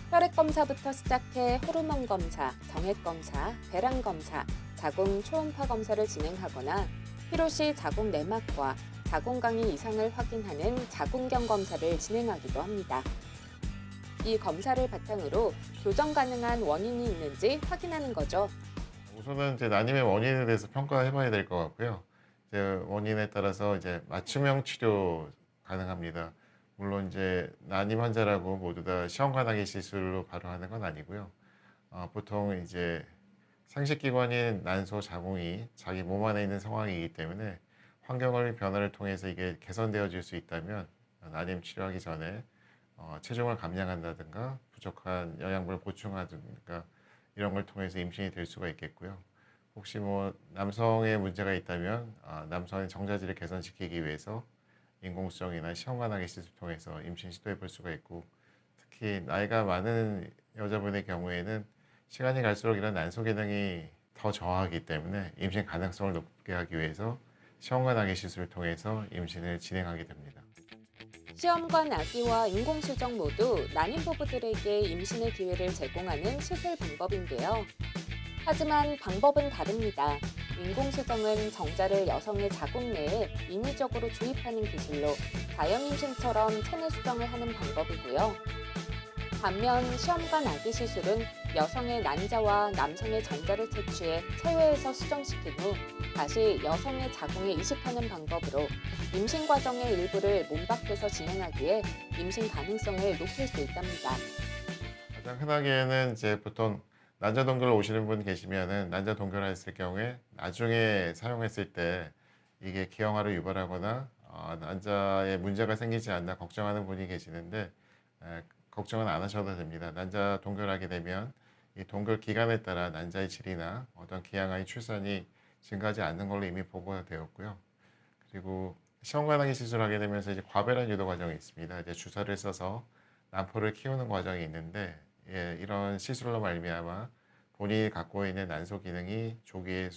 혈액 검사부터 시작해 호르몬 검사, 정액 검사, 배랑 검사, 자궁 초음파 검사를 진행하거나 필요시 자궁 내막과 자궁강의 이상을 확인하는 자궁경 검사를 진행하기도 합니다. 이 검사를 바탕으로 교정 가능한 원인이 있는지 확인하는 거죠. 우선은 이제 난임의 원인에 대해서 평가해봐야 될 것 같고요. 이제 원인에 따라서 이제 맞춤형 치료 가능합니다. 물론 이제 난임 환자라고 모두 다 시험관하기 시술로 바로 하는 건 아니고요. 보통 이제 생식기관인 난소, 자궁이 자기 몸 안에 있는 상황이기 때문에 환경의 변화를 통해서 이게 개선되어질 수 있다면 난임 치료하기 전에 체중을 감량한다든가 부족한 영양분을 보충하든가 이런 걸 통해서 임신이 될 수가 있겠고요. 혹시 뭐 남성의 문제가 있다면 남성의 정자질을 개선시키기 위해서 인공수정이나 시험관하기 시술을 통해서 임신 시도해 볼 수가 있고 특히 나이가 많은 여자분의 경우에는 시간이 갈수록 이런 난소 기능이 더 저하하기 때문에 임신 가능성을 높게 하기 위해서 시험관 아기 시술을 통해서 임신을 진행하게 됩니다. 시험관 아기와 인공수정 모두 난임 부부들에게 임신의 기회를 제공하는 시술 방법인데요. 하지만 방법은 다릅니다. 인공수정은 정자를 여성의 자궁 내에 인위적으로 주입하는 기술로 자연임신처럼 체내 수정을 하는 방법이고요. 반면 시험관 아기 시술은 여성의 난자와 남성의 정자를 채취해 체외에서 수정시킨 후 다시 여성의 자궁에 이식하는 방법으로 임신 과정의 일부를 몸 밖에서 진행하기에 임신 가능성을 높일 수 있답니다. 가장 흔하게는 이제 보통 난자 동결 오시는 분 계시면은 난자 동결했을 경우에 나중에 사용했을 때 이게 기형아를 유발하거나 난자에 문제가 생기지 않나 걱정하는 분이 계시는데 걱정은 안 하셔도 됩니다. 난자 동결하게 되면 이 동결 기간에 따라 난자의 질이나 어떤 기형아의 출산이 증가하지 않는 걸로 이미 보고가 되었고요. 그리고 시험관하기 시술하게 되면서 이제 과배란 유도 과정이 있습니다. 이제 주사를 써서 난포를 키우는 과정이 있는데 이런 시술로 말미암아 본인이 갖고 있는 난소 기능이 조기에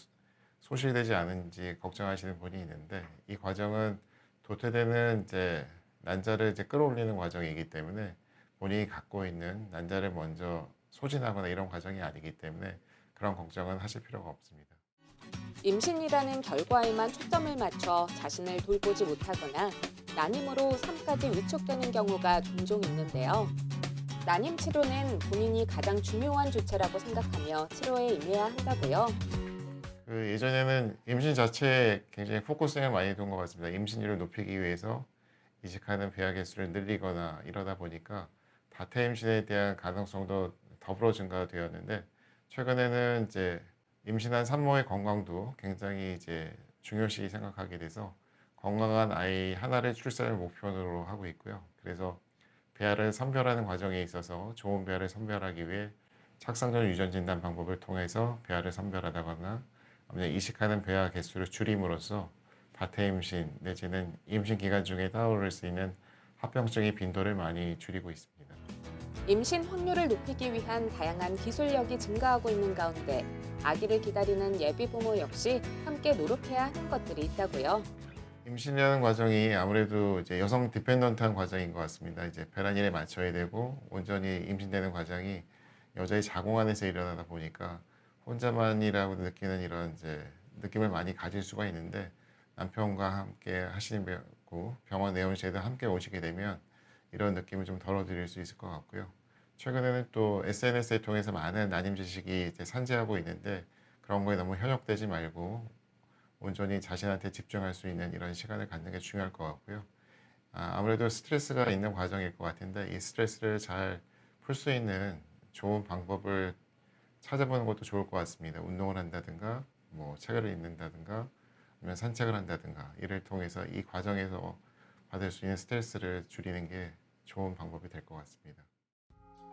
소실되지 않은지 걱정하시는 분이 있는데 이 과정은 도태되는 이제 난자를 이제 끌어올리는 과정이기 때문에 본인이 갖고 있는 난자를 먼저 소진하거나 이런 과정이 아니기 때문에 그런 걱정은 하실 필요가 없습니다. 임신이라는 결과에만 초점을 맞춰 자신을 돌보지 못하거나 난임으로 삶까지 위축되는 경우가 종종 있는데요. 난임 치료는 본인이 가장 중요한 주체라고 생각하며 치료에 임해야 한다고요. 예전에는 임신 자체에 굉장히 포커스를 많이 둔 것 같습니다. 임신율을 높이기 위해서 이식하는 배아 개수를 늘리거나 이러다 보니까 다태 임신에 대한 가능성도 더불어 증가되었는데 최근에는 이제 임신한 산모의 건강도 굉장히 이제 중요시 생각하게 돼서 건강한 아이 하나를 출산을 목표로 하고 있고요. 그래서 배아를 선별하는 과정에 있어서 좋은 배아를 선별하기 위해 착상전 유전 진단 방법을 통해서 배아를 선별하다거나 아니면 이식하는 배아 개수를 줄임으로써 다태 임신 내지는 임신 기간 중에 따라올 수 있는 합병증의 빈도를 많이 줄이고 있습니다. 임신 확률을 높이기 위한 다양한 기술력이 증가하고 있는 가운데 아기를 기다리는 예비 부모 역시 함께 노력해야 하는 것들이 있다고요. 임신이라는 과정이 아무래도 이제 여성 디펜던트한 과정인 것 같습니다. 이제 배란일에 맞춰야 되고 온전히 임신되는 과정이 여자의 자궁 안에서 일어나다 보니까 혼자만이라고 느끼는 이런 이제 느낌을 많이 가질 수가 있는데 남편과 함께 하시는 고 병원 내원실에도 함께 오시게 되면 이런 느낌을 좀 덜어드릴 수 있을 것 같고요. 최근에는 또 SNS를 통해서 많은 난임 지식이 이제 산재하고 있는데 그런 거에 너무 현혹되지 말고 온전히 자신한테 집중할 수 있는 이런 시간을 갖는 게 중요할 것 같고요. 아무래도 스트레스가 있는 과정일 것 같은데 이 스트레스를 잘 풀 수 있는 좋은 방법을 찾아보는 것도 좋을 것 같습니다. 운동을 한다든가 뭐 책을 읽는다든가 아니면 산책을 한다든가 이를 통해서 이 과정에서 받을 수 있는 스트레스를 줄이는 게 좋은 방법이 될 것 같습니다.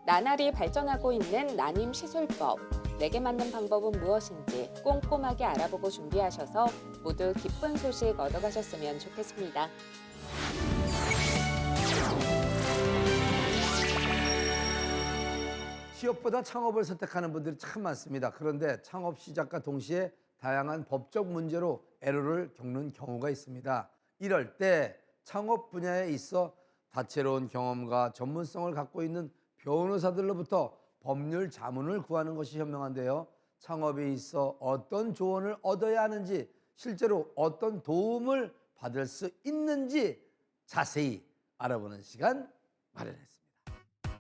나날이 발전하고 있는 난임 시술법, 내게 맞는 방법은 무엇인지 꼼꼼하게 알아보고 준비하셔서 모두 기쁜 소식 얻어가셨으면 좋겠습니다. 취업보다 창업을 선택하는 분들이 참 많습니다. 그런데 창업 시작과 동시에 다양한 법적 문제로 애로를 겪는 경우가 있습니다. 이럴 때 창업 분야에 있어 다채로운 경험과 전문성을 갖고 있는 변호사들로부터 법률 자문을 구하는 것이 현명한데요. 창업에 있어 어떤 조언을 얻어야 하는지, 실제로 어떤 도움을 받을 수 있는지 자세히 알아보는 시간 마련했습니다.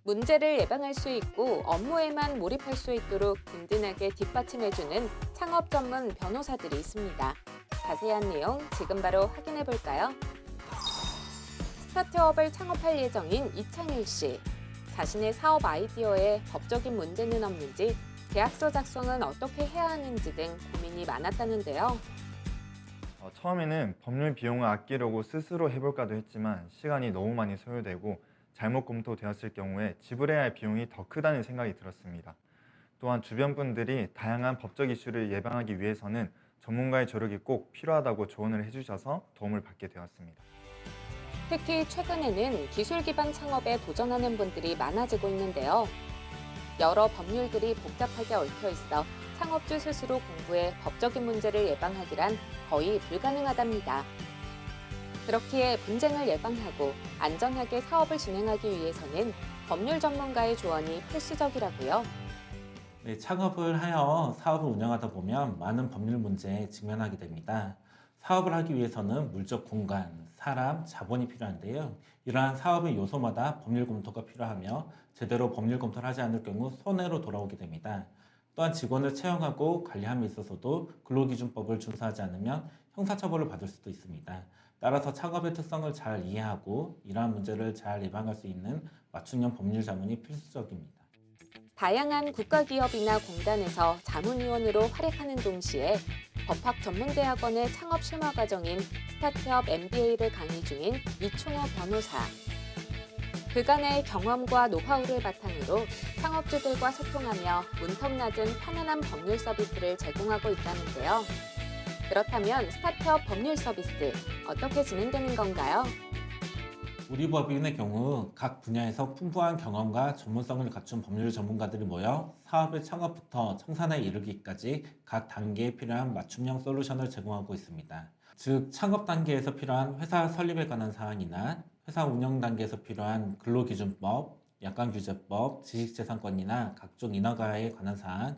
문제를 예방할 수 있고 업무에만 몰입할 수 있도록 든든하게 뒷받침해주는 창업 전문 변호사들이 있습니다. 자세한 내용 지금 바로 확인해 볼까요? 스타트업을 창업할 예정인 이창일 씨. 자신의 사업 아이디어에 법적인 문제는 없는지, 계약서 작성은 어떻게 해야 하는지 등 고민이 많았다는데요. 처음에는 법률 비용을 아끼려고 스스로 해볼까도 했지만 시간이 너무 많이 소요되고 잘못 검토되었을 경우에 지불해야 할 비용이 더 크다는 생각이 들었습니다. 또한 주변 분들이 다양한 법적 이슈를 예방하기 위해서는 전문가의 조력이 꼭 필요하다고 조언을 해주셔서 도움을 받게 되었습니다. 특히 최근에는 기술 기반 창업에 도전하는 분들이 많아지고 있는데요. 여러 법률들이 복잡하게 얽혀 있어 창업주 스스로 공부해 법적인 문제를 예방하기란 거의 불가능하답니다. 그렇기에 분쟁을 예방하고 안전하게 사업을 진행하기 위해서는 법률 전문가의 조언이 필수적이라고요. 네, 창업을 하여 사업을 운영하다 보면 많은 법률 문제에 직면하게 됩니다. 사업을 하기 위해서는 물적 공간, 사람, 자본이 필요한데요. 이러한 사업의 요소마다 법률 검토가 필요하며 제대로 법률 검토를 하지 않을 경우 손해로 돌아오게 됩니다. 또한 직원을 채용하고 관리함에 있어서도 근로기준법을 준수하지 않으면 형사처벌을 받을 수도 있습니다. 따라서 창업의 특성을 잘 이해하고 이러한 문제를 잘 예방할 수 있는 맞춤형 법률 자문이 필수적입니다. 다양한 국가기업이나 공단에서 자문위원으로 활약하는 동시에 법학 전문대학원의 창업 실무 과정인 스타트업 MBA를 강의 중인 이충호 변호사. 그간의 경험과 노하우를 바탕으로 창업주들과 소통하며 문턱 낮은 편안한 법률 서비스를 제공하고 있다는데요. 그렇다면 스타트업 법률 서비스 어떻게 진행되는 건가요? 우리 법인의 경우 각 분야에서 풍부한 경험과 전문성을 갖춘 법률 전문가들이 모여 사업의 창업부터 청산에 이르기까지 각 단계에 필요한 맞춤형 솔루션을 제공하고 있습니다. 즉, 창업 단계에서 필요한 회사 설립에 관한 사항이나 회사 운영 단계에서 필요한 근로기준법, 약관규제법, 지식재산권이나 각종 인허가에 관한 사항,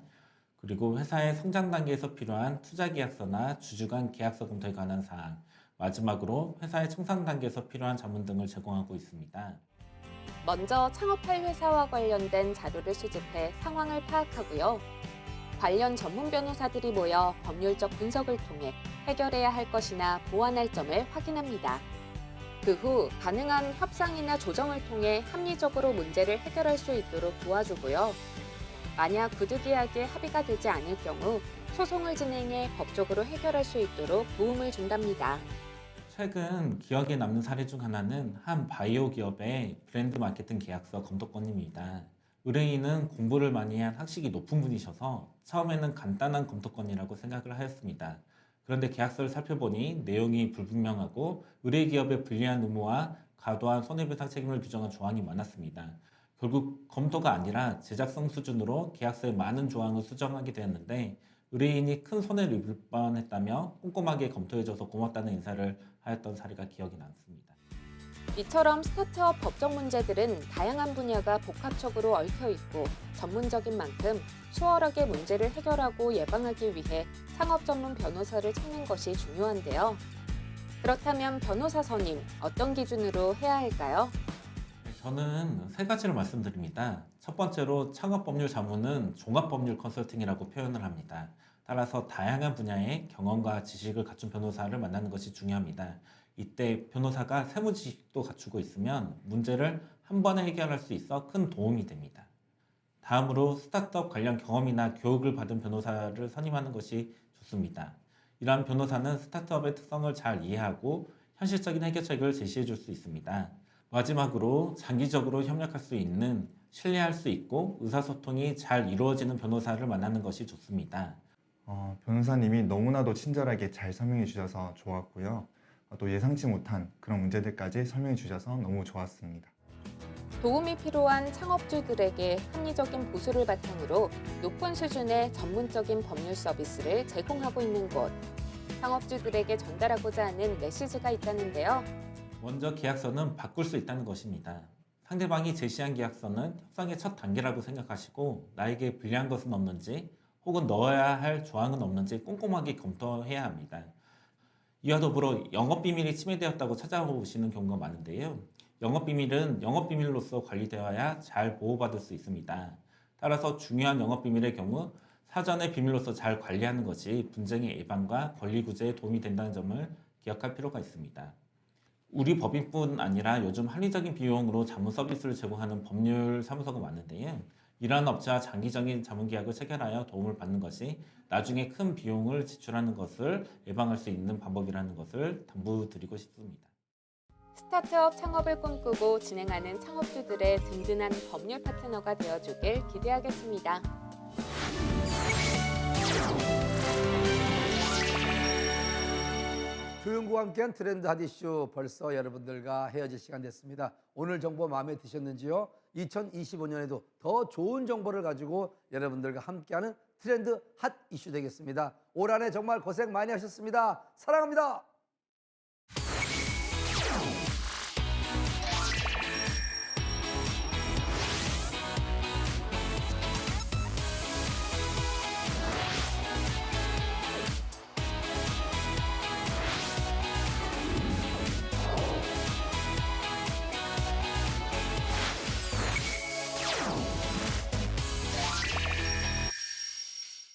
그리고 회사의 성장 단계에서 필요한 투자계약서나 주주간 계약서 검토에 관한 사항, 마지막으로 회사의 청산 단계에서 필요한 자문 등을 제공하고 있습니다. 먼저 창업할 회사와 관련된 자료를 수집해 상황을 파악하고요. 관련 전문 변호사들이 모여 법률적 분석을 통해 해결해야 할 것이나 보완할 점을 확인합니다. 그 후 가능한 협상이나 조정을 통해 합리적으로 문제를 해결할 수 있도록 도와주고요. 만약 부득이하게 합의가 되지 않을 경우 소송을 진행해 법적으로 해결할 수 있도록 도움을 준답니다. 최근 기억에 남는 사례 중 하나는 한 바이오 기업의 브랜드 마케팅 계약서 검토건입니다. 의뢰인은 공부를 많이 한 학식이 높은 분이셔서 처음에는 간단한 검토건이라고 생각을 하였습니다. 그런데 계약서를 살펴보니 내용이 불분명하고 의뢰기업의 불리한 의무와 과도한 손해배상 책임을 규정한 조항이 많았습니다. 결국 검토가 아니라 제작성 수준으로 계약서의 많은 조항을 수정하게 되었는데 의뢰인이 큰 손해를 입을 뻔했다며 꼼꼼하게 검토해줘서 고맙다는 인사를 하였던 사례가 기억이 남습니다. 이처럼 스타트업 법적 문제들은 다양한 분야가 복합적으로 얽혀 있고 전문적인 만큼 수월하게 문제를 해결하고 예방하기 위해 창업 전문 변호사를 찾는 것이 중요한데요. 그렇다면 변호사 선임 어떤 기준으로 해야 할까요? 저는 세 가지를 말씀드립니다. 첫 번째로 창업법률 자문은 종합법률 컨설팅이라고 표현을 합니다. 따라서 다양한 분야의 경험과 지식을 갖춘 변호사를 만나는 것이 중요합니다. 이때 변호사가 세무 지식도 갖추고 있으면 문제를 한 번에 해결할 수 있어 큰 도움이 됩니다. 다음으로 스타트업 관련 경험이나 교육을 받은 변호사를 선임하는 것이 좋습니다. 이러한 변호사는 스타트업의 특성을 잘 이해하고 현실적인 해결책을 제시해 줄 수 있습니다. 마지막으로 장기적으로 협력할 수 있는, 신뢰할 수 있고 의사소통이 잘 이루어지는 변호사를 만나는 것이 좋습니다. 변호사님이 너무나도 친절하게 잘 설명해 주셔서 좋았고요. 또 예상치 못한 그런 문제들까지 설명해 주셔서 너무 좋았습니다. 도움이 필요한 창업주들에게 합리적인 보수를 바탕으로 높은 수준의 전문적인 법률 서비스를 제공하고 있는 곳. 창업주들에게 전달하고자 하는 메시지가 있다는데요. 먼저 계약서는 바꿀 수 있다는 것입니다. 상대방이 제시한 계약서는 협상의 첫 단계라고 생각하시고 나에게 불리한 것은 없는지 혹은 넣어야 할 조항은 없는지 꼼꼼하게 검토해야 합니다. 이와 더불어 영업비밀이 침해되었다고 찾아오시는 경우가 많은데요. 영업비밀은 영업비밀로서 관리되어야 잘 보호받을 수 있습니다. 따라서 중요한 영업비밀의 경우 사전에 비밀로서 잘 관리하는 것이 분쟁의 예방과 권리구제에 도움이 된다는 점을 기억할 필요가 있습니다. 우리 법인뿐 아니라 요즘 합리적인 비용으로 자문 서비스를 제공하는 법률 사무소가 많은데요. 이러한 업체와 장기적인 자문계약을 체결하여 도움을 받는 것이 나중에 큰 비용을 지출하는 것을 예방할 수 있는 방법이라는 것을 당부드리고 싶습니다. 스타트업 창업을 꿈꾸고 진행하는 창업주들의 든든한 법률 파트너가 되어주길 기대하겠습니다. 조용구와 함께한 트렌드 핫 이슈 벌써 여러분들과 헤어질 시간 됐습니다. 오늘 정보 마음에 드셨는지요? 2025년에도 더 좋은 정보를 가지고 여러분들과 함께하는 트렌드 핫 이슈 되겠습니다. 올 한 해 정말 고생 많이 하셨습니다. 사랑합니다.